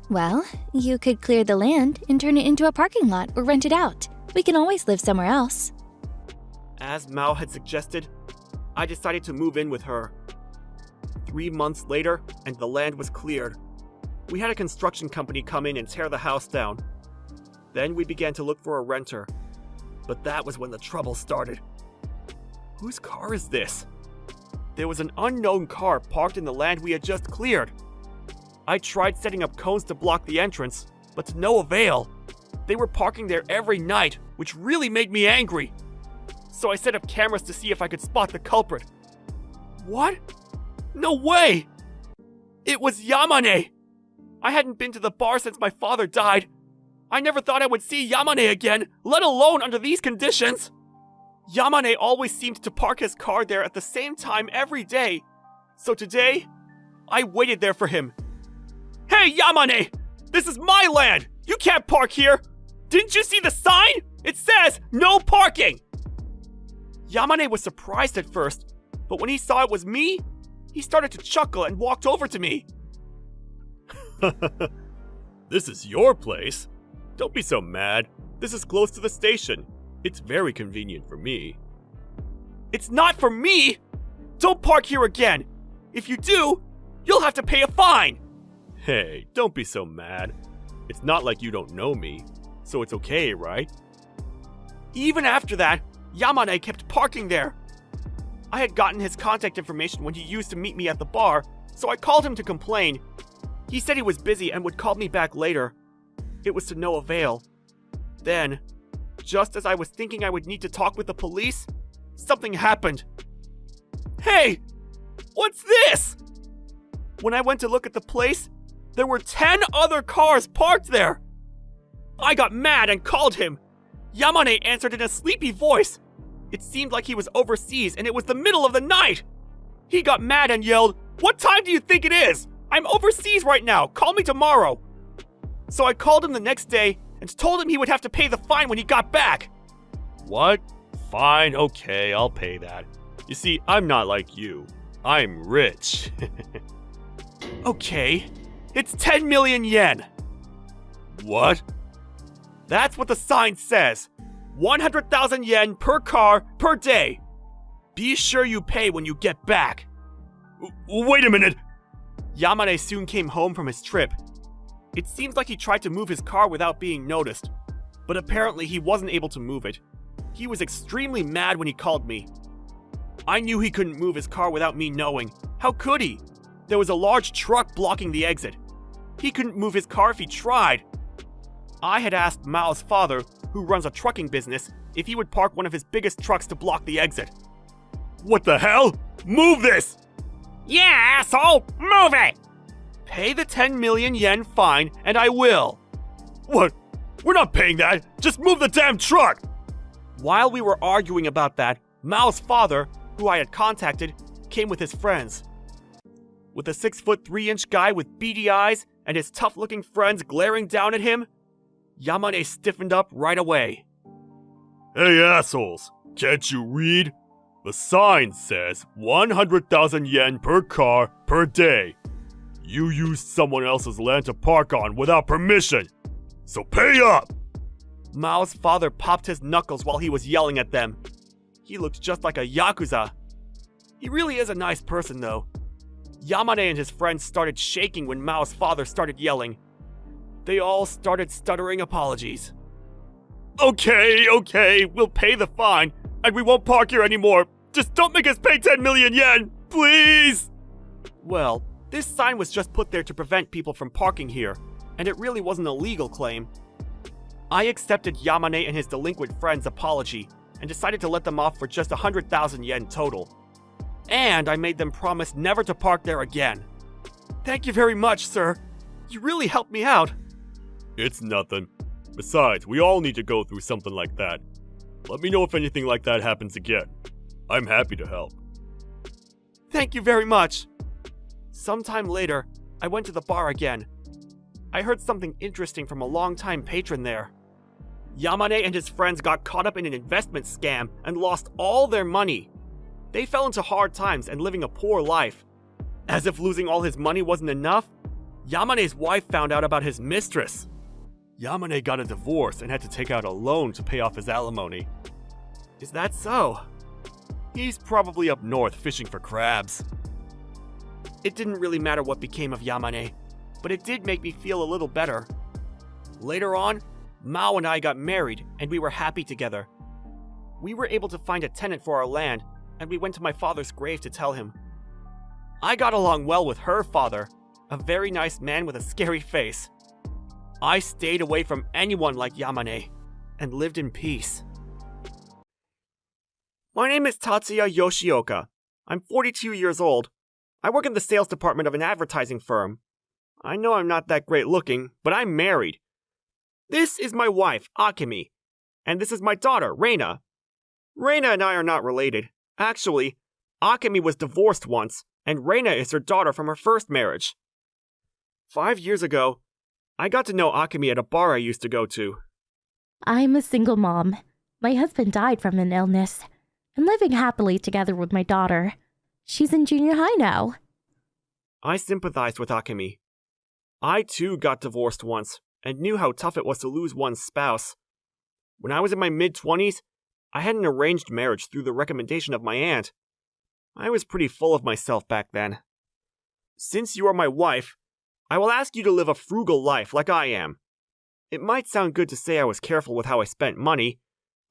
Well, you could clear the land and turn it into a parking lot or rent it out. We can always live somewhere else. As Mao had suggested, I decided to move in with her. 3 months later, and the land was cleared. We had a construction company come in and tear the house down. Then we began to look for a renter. But that was when the trouble started. Whose car is this? There was an unknown car parked in the land we had just cleared. I tried setting up cones to block the entrance, but to no avail. They were parking there every night, which really made me angry. So I set up cameras to see if I could spot the culprit. What? No way! It was Yamane! I hadn't been to the bar since my father died. I never thought I would see Yamane again, let alone under these conditions. Yamane always seemed to park his car there at the same time every day. So today, I waited there for him. Hey, Yamane! This is my land! You can't park here! Didn't you see the sign? It says, no parking! Yamane was surprised at first, but when he saw it was me, he started to chuckle and walked over to me. This is your place? Don't be so mad. This is close to the station. It's very convenient for me. It's not for me! Don't park here again! If you do, you'll have to pay a fine! Hey, don't be so mad. It's not like you don't know me, so it's okay, right? Even after that, Yamane kept parking there. I had gotten his contact information when he used to meet me at the bar, so I called him to complain. He said he was busy and would call me back later. It was to no avail. Then, just as I was thinking I would need to talk with the police, something happened. Hey! What's this? When I went to look at the place, there were 10 other cars parked there. I got mad and called him. Yamane answered in a sleepy voice. It seemed like he was overseas and it was the middle of the night. He got mad and yelled, "What time do you think it is? I'm overseas right now. Call me tomorrow." So I called him the next day and told him he would have to pay the fine when he got back. What? Fine, okay, I'll pay that. You see, I'm not like you. I'm rich. Okay, it's 10 million yen. What? That's what the sign says. 100,000 yen per car per day. Be sure you pay when you get back. Wait a minute. Yamane soon came home from his trip. It seems like he tried to move his car without being noticed, but apparently he wasn't able to move it. He was extremely mad when he called me. I knew he couldn't move his car without me knowing. How could he? There was a large truck blocking the exit. He couldn't move his car if he tried. I had asked Mao's father, who runs a trucking business, if he would park one of his biggest trucks to block the exit. What the hell? Move this! Yeah, asshole! Move it! Pay the 10 million yen fine, and I will. What? We're not paying that! Just move the damn truck! While we were arguing about that, Mao's father, who I had contacted, came with his friends. With a 6'3" guy with beady eyes and his tough-looking friends glaring down at him, Yamane stiffened up right away. Hey assholes, can't you read? The sign says 100,000 yen per car per day. You used someone else's land to park on without permission, so pay up! Mao's father popped his knuckles while he was yelling at them. He looked just like a Yakuza. He really is a nice person, though. Yamane and his friends started shaking when Mao's father started yelling. They all started stuttering apologies. Okay, we'll pay the fine, and we won't park here anymore. Just don't make us pay 10 million yen, please! Well, this sign was just put there to prevent people from parking here, and it really wasn't a legal claim. I accepted Yamane and his delinquent friend's apology and decided to let them off for just 100,000 yen total. And I made them promise never to park there again. Thank you very much, sir. You really helped me out. It's nothing. Besides, we all need to go through something like that. Let me know if anything like that happens again. I'm happy to help. Thank you very much. Sometime later, I went to the bar again. I heard something interesting from a longtime patron there. Yamane and his friends got caught up in an investment scam and lost all their money. They fell into hard times and living a poor life. As if losing all his money wasn't enough, Yamane's wife found out about his mistress. Yamane got a divorce and had to take out a loan to pay off his alimony. Is that so? He's probably up north fishing for crabs. It didn't really matter what became of Yamane, but it did make me feel a little better. Later on, Mao and I got married and we were happy together. We were able to find a tenant for our land and we went to my father's grave to tell him. I got along well with her father, a very nice man with a scary face. I stayed away from anyone like Yamane and lived in peace. My name is Tatsuya Yoshioka. I'm 42 years old. I work in the sales department of an advertising firm. I know I'm not that great looking, but I'm married. This is my wife, Akemi, and this is my daughter, Reina. Reina and I are not related. Actually, Akemi was divorced once, and Reina is her daughter from her first marriage. 5 years ago, I got to know Akemi at a bar I used to go to. I'm a single mom. My husband died from an illness. I'm living happily together with my daughter. She's in junior high now. I sympathized with Akemi. I too got divorced once and knew how tough it was to lose one's spouse. When I was in my mid-20s, I had an arranged marriage through the recommendation of my aunt. I was pretty full of myself back then. Since you are my wife, I will ask you to live a frugal life like I am. It might sound good to say I was careful with how I spent money,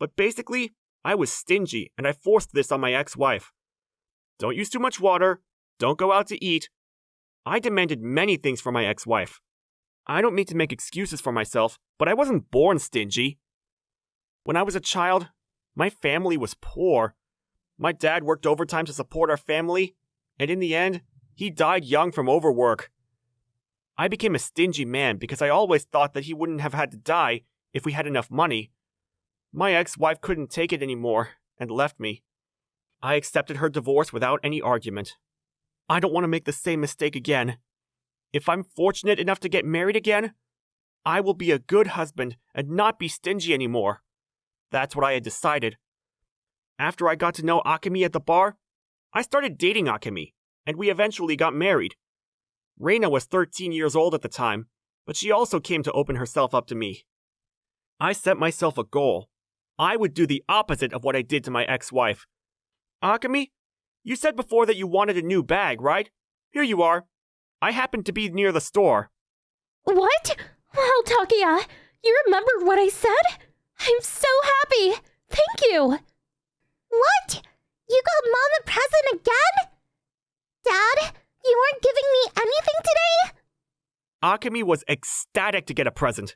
but basically, I was stingy and I forced this on my ex-wife. Don't use too much water, don't go out to eat. I demanded many things from my ex-wife. I don't mean to make excuses for myself, but I wasn't born stingy. When I was a child, my family was poor. My dad worked overtime to support our family, and in the end, he died young from overwork. I became a stingy man because I always thought that he wouldn't have had to die if we had enough money. My ex-wife couldn't take it anymore and left me. I accepted her divorce without any argument. I don't want to make the same mistake again. If I'm fortunate enough to get married again, I will be a good husband and not be stingy anymore. That's what I had decided. After I got to know Akemi at the bar, I started dating Akemi, and we eventually got married. Reina was 13 years old at the time, but she also came to open herself up to me. I set myself a goal. I would do the opposite of what I did to my ex-wife. Akemi, you said before that you wanted a new bag, right? Here you are. I happened to be near the store. What? Wow, Takuya, you remembered what I said? I'm so happy. Thank you. What? You got Mom a present again? Dad, you weren't giving me anything today? Akemi was ecstatic to get a present.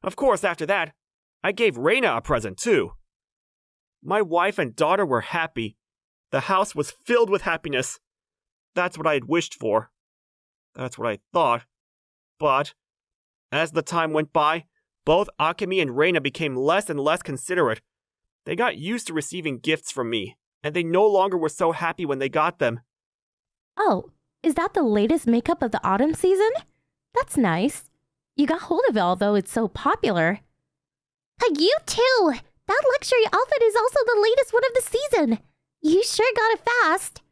Of course, after that, I gave Reina a present too. My wife and daughter were happy. The house was filled with happiness. That's what I had wished for. That's what I thought. But, as the time went by, both Akemi and Reina became less and less considerate. They got used to receiving gifts from me, and they no longer were so happy when they got them. Oh, is that the latest makeup of the autumn season? That's nice. You got hold of it, although it's so popular. You too! That luxury outfit is also the latest one of the season. You sure got it fast.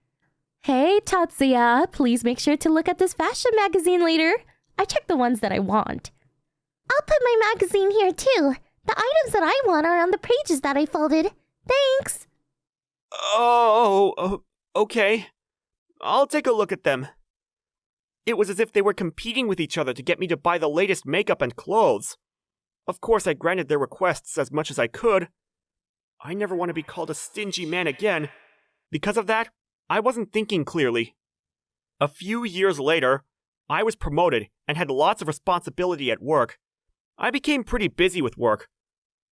Hey, Tatsuya, please make sure to look at this fashion magazine later. I check the ones that I want. I'll put my magazine here too. The items that I want are on the pages that I folded. Thanks. Oh, okay. I'll take a look at them. It was as if they were competing with each other to get me to buy the latest makeup and clothes. Of course, I granted their requests as much as I could. I never want to be called a stingy man again. Because of that, I wasn't thinking clearly. A few years later, I was promoted and had lots of responsibility at work. I became pretty busy with work.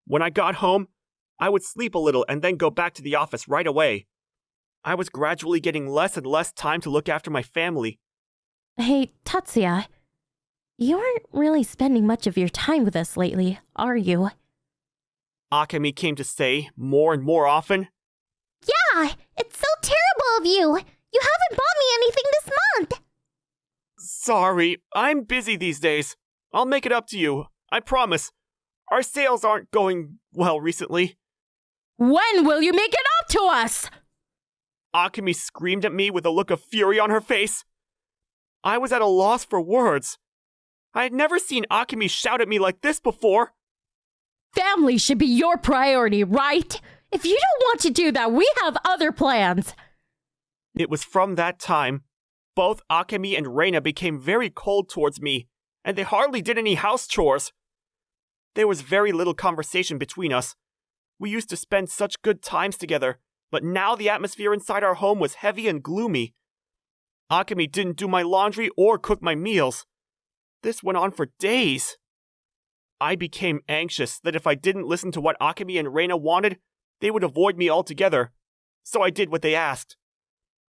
When I got home, I would sleep a little and then go back to the office right away. I was gradually getting less and less time to look after my family. Hey, Tatsuya, you aren't really spending much of your time with us lately, are you? Akemi came to say more and more often. Yeah, it's so terrible of you. You haven't bought me anything this month. Sorry, I'm busy these days. I'll make it up to you, I promise. Our sales aren't going well recently. When will you make it up to us? Akemi screamed at me with a look of fury on her face. I was at a loss for words. I had never seen Akemi shout at me like this before. Family should be your priority, right? If you don't want to do that, we have other plans. It was from that time. Both Akemi and Reina became very cold towards me, and they hardly did any house chores. There was very little conversation between us. We used to spend such good times together, but now the atmosphere inside our home was heavy and gloomy. Akemi didn't do my laundry or cook my meals. This went on for days. I became anxious that if I didn't listen to what Akemi and Reina wanted, they would avoid me altogether. So I did what they asked.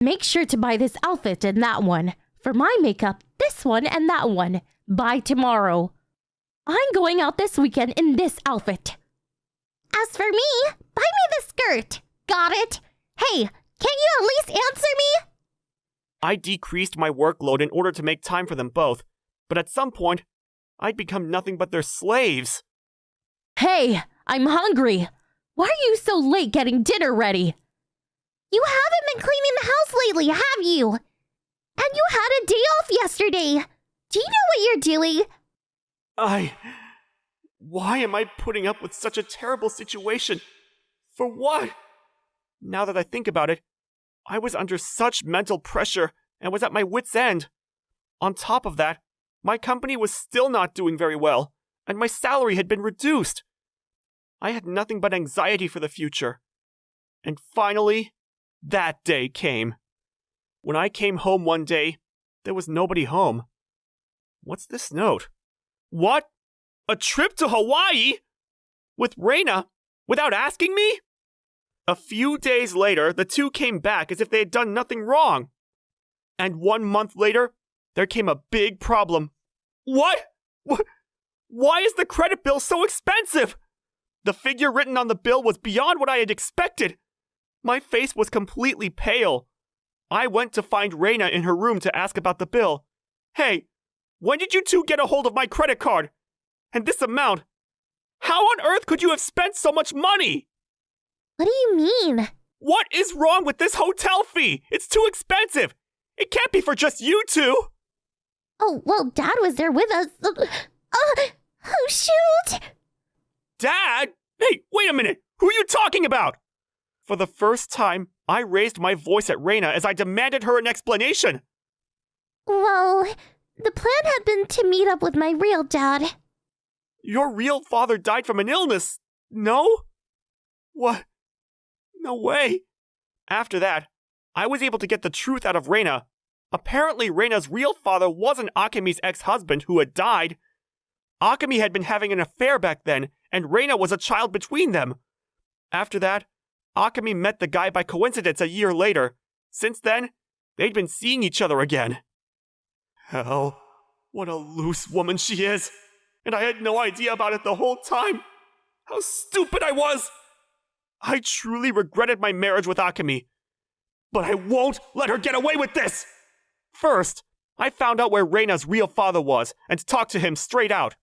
Make sure to buy this outfit and that one. For my makeup, this one and that one. By tomorrow. I'm going out this weekend in this outfit. As for me, buy me the skirt. Got it? Hey, can't you at least answer me? I decreased my workload in order to make time for them both, but at some point, I'd become nothing but their slaves. Hey, I'm hungry. Why are you so late getting dinner ready? You haven't been cleaning the house lately, have you? And you had a day off yesterday. Do you know what you're doing? Why am I putting up with such a terrible situation? For what? Now that I think about it, I was under such mental pressure and was at my wit's end. On top of that, my company was still not doing very well, and my salary had been reduced. I had nothing but anxiety for the future. And finally, that day came. When I came home one day, there was nobody home. What's this note? What? A trip to Hawaii? With Reina? Without asking me? A few days later, the two came back as if they had done nothing wrong. And 1 month later, there came a big problem. What? Why is the credit bill so expensive? The figure written on the bill was beyond what I had expected. My face was completely pale. I went to find Reina in her room to ask about the bill. Hey, when did you two get a hold of my credit card? And this amount? How on earth could you have spent so much money? What do you mean? What is wrong with this hotel fee? It's too expensive. It can't be for just you two. Oh, well, Dad was there with us. Oh, shoot! Dad? Hey, wait a minute. Who are you talking about? For the first time, I raised my voice at Reina as I demanded her an explanation. Well, the plan had been to meet up with my real dad. Your real father died from an illness, no? What? No way. After that, I was able to get the truth out of Reina. Apparently, Reina's real father wasn't Akemi's ex-husband who had died. Akemi had been having an affair back then, and Reina was a child between them. After that, Akemi met the guy by coincidence a year later. Since then, they'd been seeing each other again. Hell, what a loose woman she is. And I had no idea about it the whole time. How stupid I was! I truly regretted my marriage with Akemi. But I won't let her get away with this! First, I found out where Reina's real father was and talked to him straight out.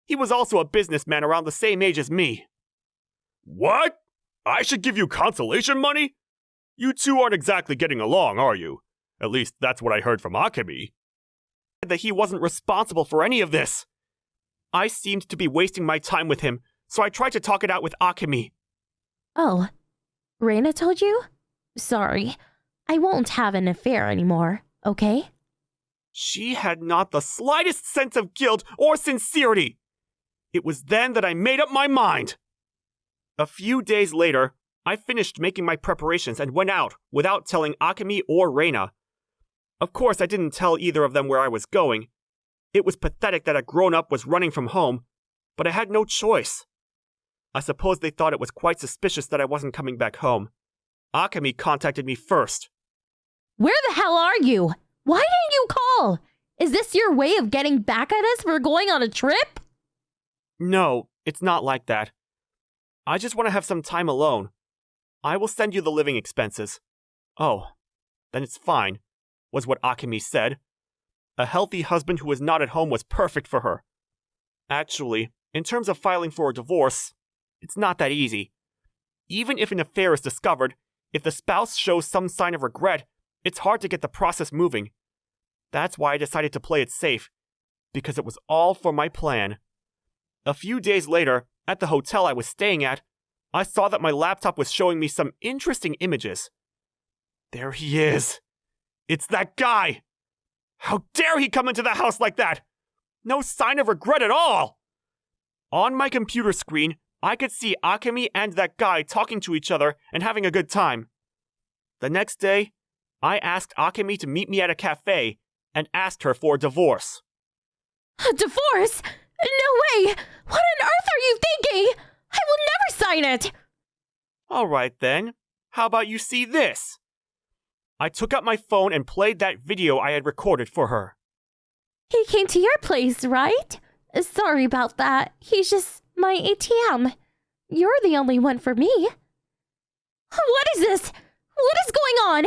He was also a businessman around the same age as me. What? I should give you consolation money? You two aren't exactly getting along, are you? At least that's what I heard from Akemi. That he wasn't responsible for any of this. I seemed to be wasting my time with him, so I tried to talk it out with Akemi. Oh, Reina told you? Sorry. I won't have an affair anymore, okay? She had not the slightest sense of guilt or sincerity. It was then that I made up my mind. A few days later, I finished making my preparations and went out without telling Akemi or Reina. Of course, I didn't tell either of them where I was going. It was pathetic that a grown-up was running from home, but I had no choice. I suppose they thought it was quite suspicious that I wasn't coming back home. Akemi contacted me first. Where the hell are you? Why didn't you call? Is this your way of getting back at us for going on a trip? No, it's not like that. I just want to have some time alone. I will send you the living expenses. Oh, then it's fine, was what Akemi said. A healthy husband who was not at home was perfect for her. Actually, in terms of filing for a divorce, it's not that easy. Even if an affair is discovered, if the spouse shows some sign of regret, it's hard to get the process moving. That's why I decided to play it safe, because it was all for my plan. A few days later, at the hotel I was staying at, I saw that my laptop was showing me some interesting images. There he is. It's that guy. How dare he come into the house like that? No sign of regret at all. On my computer screen, I could see Akemi and that guy talking to each other and having a good time. The next day, I asked Akemi to meet me at a cafe and asked her for a divorce. A divorce? No way! What on earth are you thinking? I will never sign it! All right then, how about you see this? I took out my phone and played that video I had recorded for her. He came to your place, right? Sorry about that. He's just my ATM. You're the only one for me. What is this? What is going on?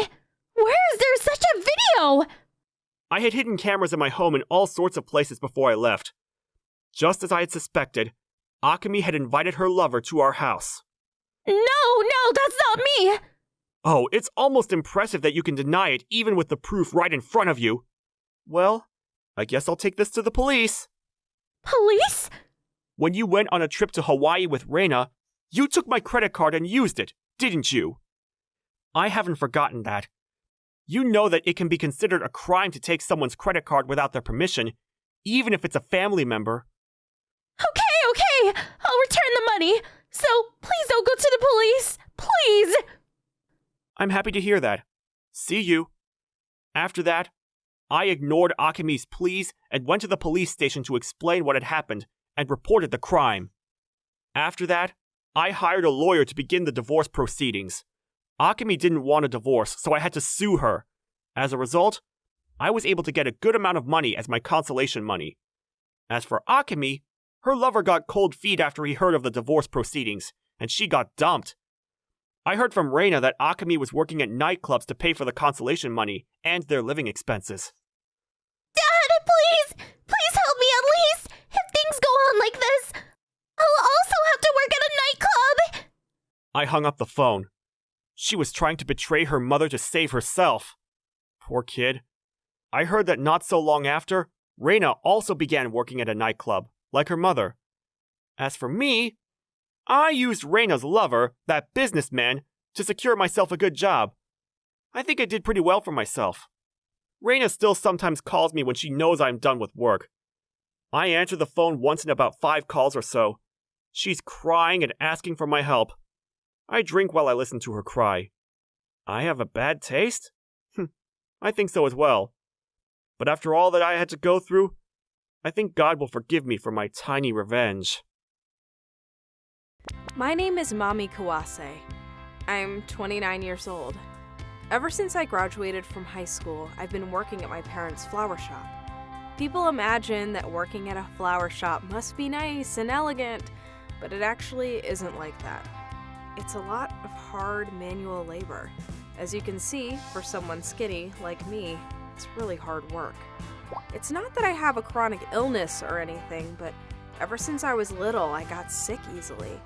Where is there such a video? I had hidden cameras in my home in all sorts of places before I left. Just as I had suspected, Akemi had invited her lover to our house. No, that's not me! Oh, it's almost impressive that you can deny it even with the proof right in front of you. Well, I guess I'll take this to the police. Police? When you went on a trip to Hawaii with Reina, you took my credit card and used it, didn't you? I haven't forgotten that. You know that it can be considered a crime to take someone's credit card without their permission, even if it's a family member. Okay, I'll return the money. So, please don't go to the police. Please. I'm happy to hear that. See you. After that, I ignored Akemi's pleas and went to the police station to explain what had happened and reported the crime. After that, I hired a lawyer to begin the divorce proceedings. Akemi didn't want a divorce, so I had to sue her. As a result, I was able to get a good amount of money as my consolation money. As for Akemi, her lover got cold feet after he heard of the divorce proceedings, and she got dumped. I heard from Reina that Akemi was working at nightclubs to pay for the consolation money and their living expenses. Dad, please help me at least. If things go on like this, I'll also have to work at a nightclub. I hung up the phone. She was trying to betray her mother to save herself. Poor kid. I heard that not so long after, Reina also began working at a nightclub, like her mother. As for me, I used Reina's lover, that businessman, to secure myself a good job. I think I did pretty well for myself. Reina still sometimes calls me when she knows I'm done with work. I answer the phone once in about 5 calls or so. She's crying and asking for my help. I drink while I listen to her cry. I have a bad taste? I think so as well. But after all that I had to go through, I think God will forgive me for my tiny revenge. My name is Mami Kawase. I'm 29 years old. Ever since I graduated from high school, I've been working at my parents' flower shop. People imagine that working at a flower shop must be nice and elegant, but it actually isn't like that. It's a lot of hard manual labor. As you can see, for someone skinny like me, it's really hard work. It's not that I have a chronic illness or anything, but ever since I was little, I got sick easily.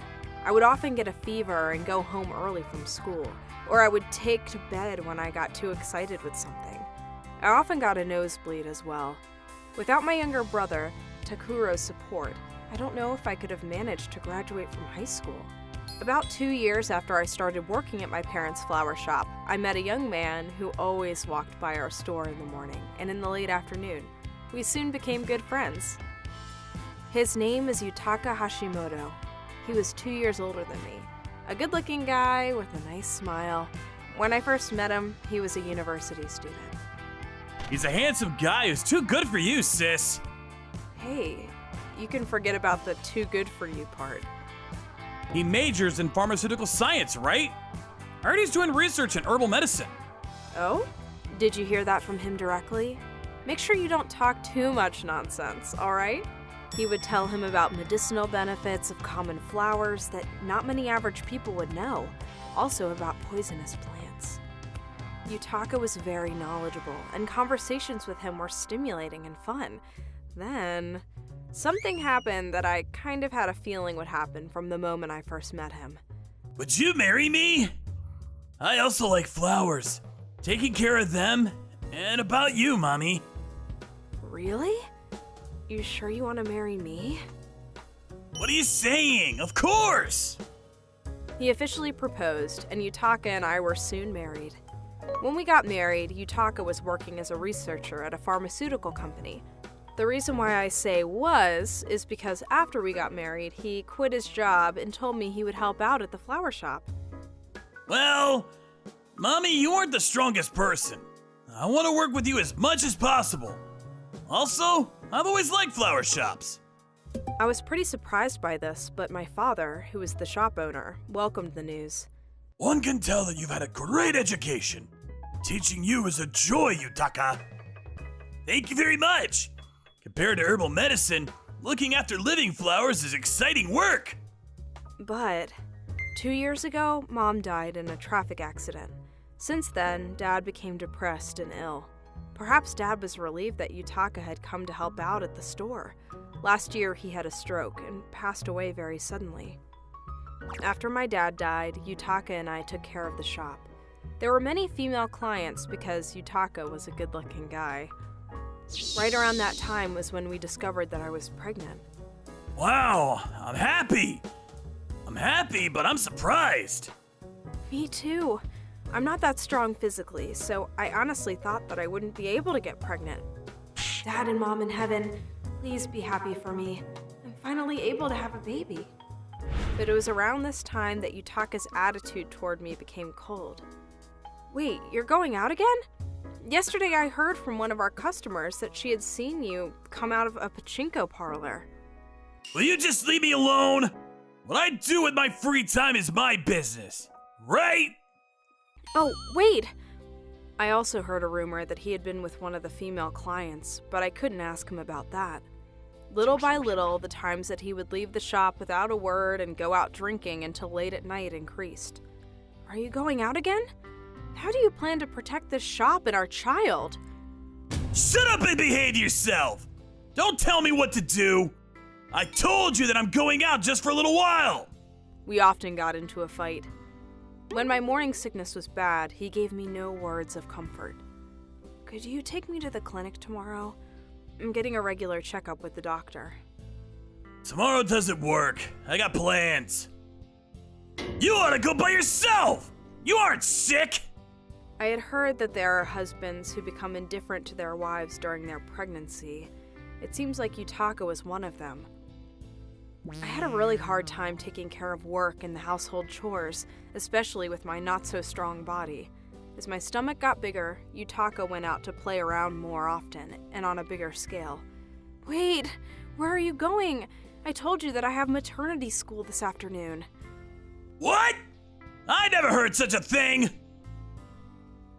I would often get a fever and go home early from school, or I would take to bed when I got too excited with something. I often got a nosebleed as well. Without my younger brother, Takuro's support, I don't know if I could have managed to graduate from high school. About 2 years after I started working at my parents' flower shop, I met a young man who always walked by our store in the morning and in the late afternoon. We soon became good friends. His name is Yutaka Hashimoto. He was 2 years older than me. A good-looking guy with a nice smile. When I first met him, he was a university student. He's a handsome guy who's too good for you, sis. Hey, you can forget about the too good for you part. He majors in pharmaceutical science, right? I heard he's doing research in herbal medicine. Oh? Did you hear that from him directly? Make sure you don't talk too much nonsense, alright? He would tell him about medicinal benefits of common flowers that not many average people would know, also about poisonous plants. Yutaka was very knowledgeable, and conversations with him were stimulating and fun. Then, something happened that I kind of had a feeling would happen from the moment I first met him. Would you marry me? I also like flowers. Taking care of them. And about you, Mommy. Really? You sure you want to marry me? What are you saying? Of course! He officially proposed, and Yutaka and I were soon married. When we got married, Yutaka was working as a researcher at a pharmaceutical company. The reason why I say was is because after we got married, he quit his job and told me he would help out at the flower shop. Well, Mommy, you aren't the strongest person. I want to work with you as much as possible. Also, I've always liked flower shops. I was pretty surprised by this, but my father, who was the shop owner, welcomed the news. One can tell that you've had a great education. Teaching you is a joy, Yutaka. Thank you very much. Compared to herbal medicine, looking after living flowers is exciting work. But 2 years ago, Mom died in a traffic accident. Since then, Dad became depressed and ill. Perhaps Dad was relieved that Yutaka had come to help out at the store. Last year, he had a stroke and passed away very suddenly. After my dad died, Yutaka and I took care of the shop. There were many female clients because Yutaka was a good-looking guy. Right around that time was when we discovered that I was pregnant. Wow, I'm happy. But I'm surprised. Me too. I'm not that strong physically, so I honestly thought that I wouldn't be able to get pregnant. Dad and Mom in heaven, please be happy for me. I'm finally able to have a baby. But it was around this time that Yutaka's attitude toward me became cold. Wait, you're going out again? Yesterday I heard from one of our customers that she had seen you come out of a pachinko parlor. Will you just leave me alone? What I do with my free time is my business, right? Oh, wait! I also heard a rumor that he had been with one of the female clients, but I couldn't ask him about that. Little by little, the times that he would leave the shop without a word and go out drinking until late at night increased. Are you going out again? How do you plan to protect this shop and our child? Shut up and behave yourself! Don't tell me what to do! I told you that I'm going out just for a little while! We often got into a fight. When my morning sickness was bad, he gave me no words of comfort. Could you take me to the clinic tomorrow? I'm getting a regular checkup with the doctor. Tomorrow doesn't work. I got plans. You ought to go by yourself! You aren't sick! I had heard that there are husbands who become indifferent to their wives during their pregnancy. It seems like Yutaka was one of them. I had a really hard time taking care of work and the household chores, especially with my not-so-strong body. As my stomach got bigger, Yutaka went out to play around more often and on a bigger scale. Wait, where are you going? I told you that I have maternity school this afternoon. What? I never heard such a thing!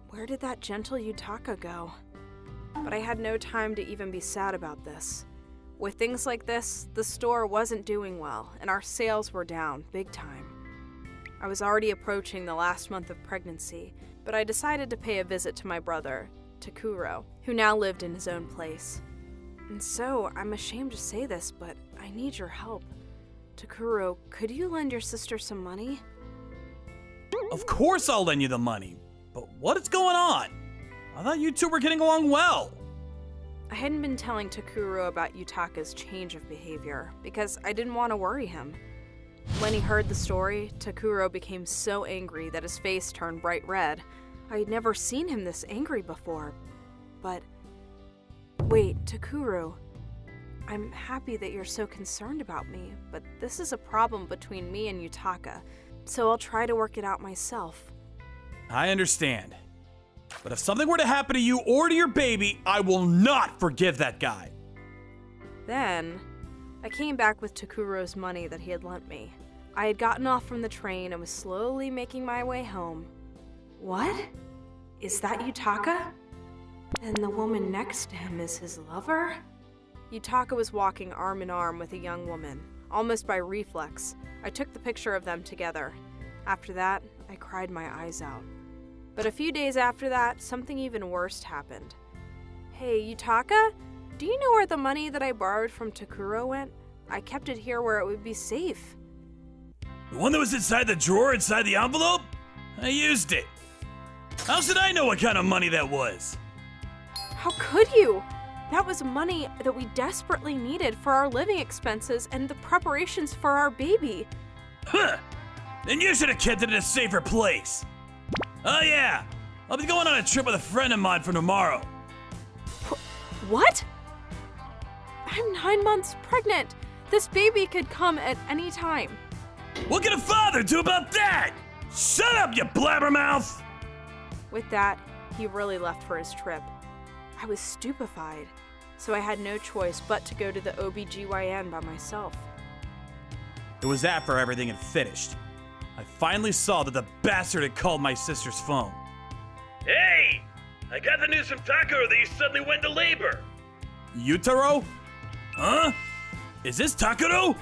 Where did that gentle Yutaka go? But I had no time to even be sad about this. With things like this, the store wasn't doing well, and our sales were down big time. I was already approaching the last month of pregnancy, but I decided to pay a visit to my brother, Takuro, who now lived in his own place. And so, I'm ashamed to say this, but I need your help. Takuro, could you lend your sister some money? Of course I'll lend you the money. But what is going on? I thought you two were getting along well. I hadn't been telling Takuro about Yutaka's change of behavior because I didn't want to worry him. When he heard the story, Takuro became so angry that his face turned bright red. I had never seen him this angry before. But wait, Takuro, I'm happy that you're so concerned about me, but this is a problem between me and Yutaka, so I'll try to work it out myself. I understand. But if something were to happen to you or to your baby, I will not forgive that guy. Then, I came back with Takuro's money that he had lent me. I had gotten off from the train and was slowly making my way home. What? Is that Yutaka? And the woman next to him is his lover? Yutaka was walking arm in arm with a young woman. Almost by reflex, I took the picture of them together. After that, I cried my eyes out. But a few days after that, something even worse happened. Hey, Yutaka? Do you know where the money that I borrowed from Takuro went? I kept it here where it would be safe. The one that was inside the drawer inside the envelope? I used it. How should I know what kind of money that was? How could you? That was money that we desperately needed for our living expenses and the preparations for our baby. Huh. Then you should have kept it in a safer place. Oh yeah, I'll be going on a trip with a friend of mine for tomorrow. What? I'm 9 months pregnant. This baby could come at any time. What can a father do about that? Shut up, you blabbermouth! With that, he really left for his trip. I was stupefied, so I had no choice but to go to the OBGYN by myself. It was after everything had finished. I finally saw that the bastard had called my sister's phone. Hey! I got the news from Takuro that you suddenly went to labor. Yutaro? Huh? Is this Takuro?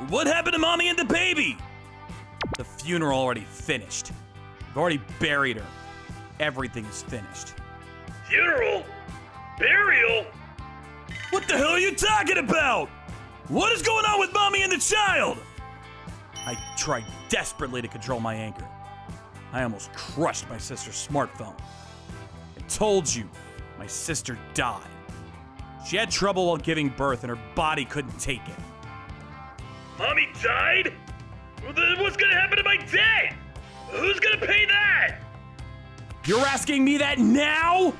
What happened to mommy and the baby? The funeral already finished. I've already buried her. Everything is finished. Funeral? Burial? What the hell are you talking about? What is going on with mommy and the child? I tried desperately to control my anger. I almost crushed my sister's smartphone. I told you, my sister died. She had trouble while giving birth and her body couldn't take it. Mommy died? Well, then what's gonna happen to my debt? Who's gonna pay that? You're asking me that now?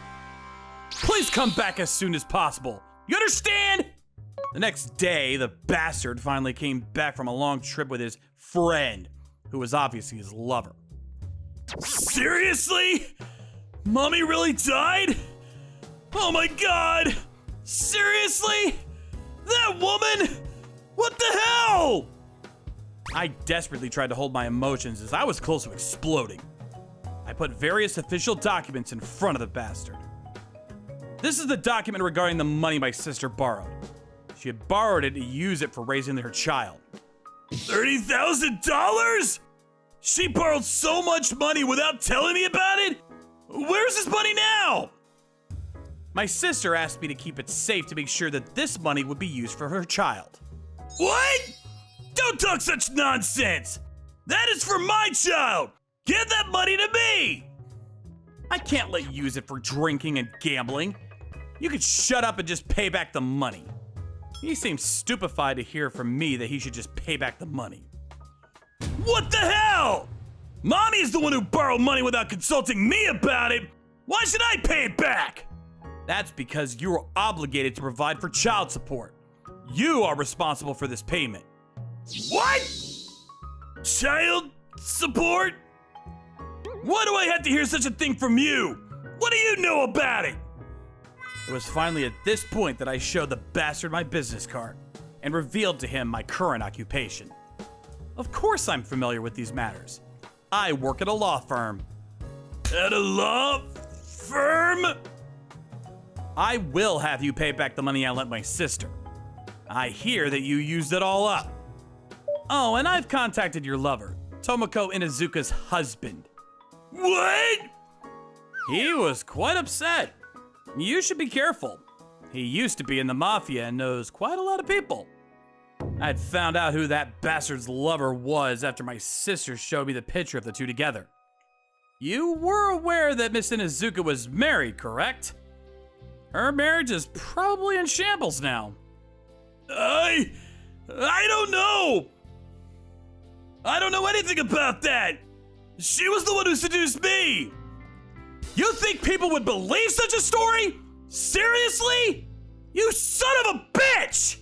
Please come back as soon as possible. You understand? The next day, the bastard finally came back from a long trip with his friend, who was obviously his lover. Seriously? Mommy really died? Oh my god! Seriously? That woman? What the hell? I desperately tried to hold my emotions as I was close to exploding. I put various official documents in front of the bastard. This is the document regarding the money my sister borrowed. She had borrowed it to use it for raising her child. $30,000? She borrowed so much money without telling me about it? Where's this money now? My sister asked me to keep it safe to make sure that this money would be used for her child. What? Don't talk such nonsense! That is for my child! Give that money to me! I can't let you use it for drinking and gambling. You could shut up and just pay back the money. He seems stupefied to hear from me that he should just pay back the money. What the hell? Mommy is the one who borrowed money without consulting me about it. Why should I pay it back? That's because you are obligated to provide for child support. You are responsible for this payment. What? Child support? Why do I have to hear such a thing from you? What do you know about it? It was finally at this point that I showed the bastard my business card and revealed to him my current occupation. Of course I'm familiar with these matters. I work at a law firm. At a law firm? I will have you pay back the money I lent my sister. I hear that you used it all up. Oh, and I've contacted your lover, Tomoko Inazuka's husband. What? He was quite upset. You should be careful. He used to be in the mafia and knows quite a lot of people. I had found out who that bastard's lover was after my sister showed me the picture of the two together. You were aware that Miss Inuzuka was married, correct? Her marriage is probably in shambles now. I don't know. I don't know anything about that. She was the one who seduced me. You think people would believe such a story? Seriously? You son of a bitch!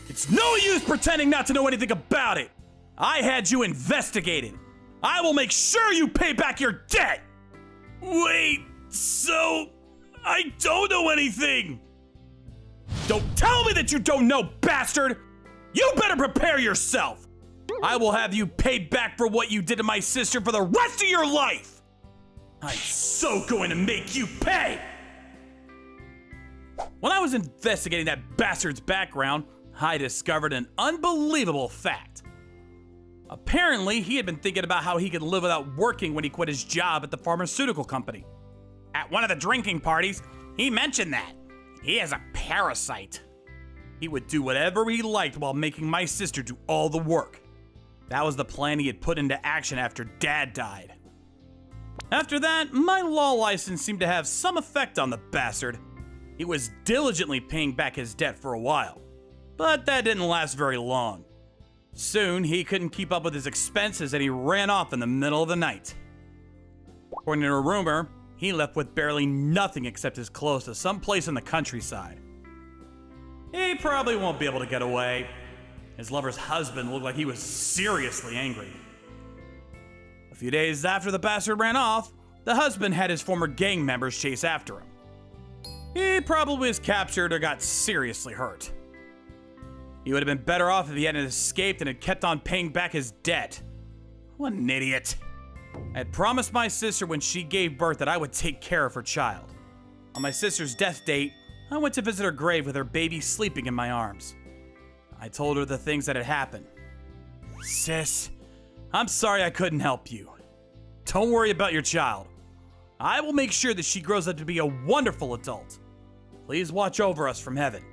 It's no use pretending not to know anything about it. I had you investigated. I will make sure you pay back your debt. Wait, so I don't know anything. Don't tell me that you don't know, bastard! You better prepare yourself! I will have you paid back for what you did to my sister for the rest of your life! I'm so going to make you pay! When I was investigating that bastard's background, I discovered an unbelievable fact. Apparently, he had been thinking about how he could live without working when he quit his job at the pharmaceutical company. At one of the drinking parties, he mentioned that. He is a parasite. He would do whatever he liked while making my sister do all the work. That was the plan he had put into action after Dad died. After that, my law license seemed to have some effect on the bastard. He was diligently paying back his debt for a while, but that didn't last very long. Soon, he couldn't keep up with his expenses and he ran off in the middle of the night. According to a rumor, he left with barely nothing except his clothes to some place in the countryside. He probably won't be able to get away. His lover's husband looked like he was seriously angry. A few days after the bastard ran off, the husband had his former gang members chase after him. He probably was captured or got seriously hurt. He would have been better off if he hadn't escaped and had kept on paying back his debt. What an idiot. I had promised my sister when she gave birth that I would take care of her child. On my sister's death date, I went to visit her grave with her baby sleeping in my arms. I told her the things that had happened. Sis, I'm sorry I couldn't help you. Don't worry about your child. I will make sure that she grows up to be a wonderful adult. Please watch over us from heaven.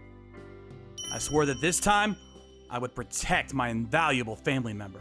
I swore that this time, I would protect my invaluable family member.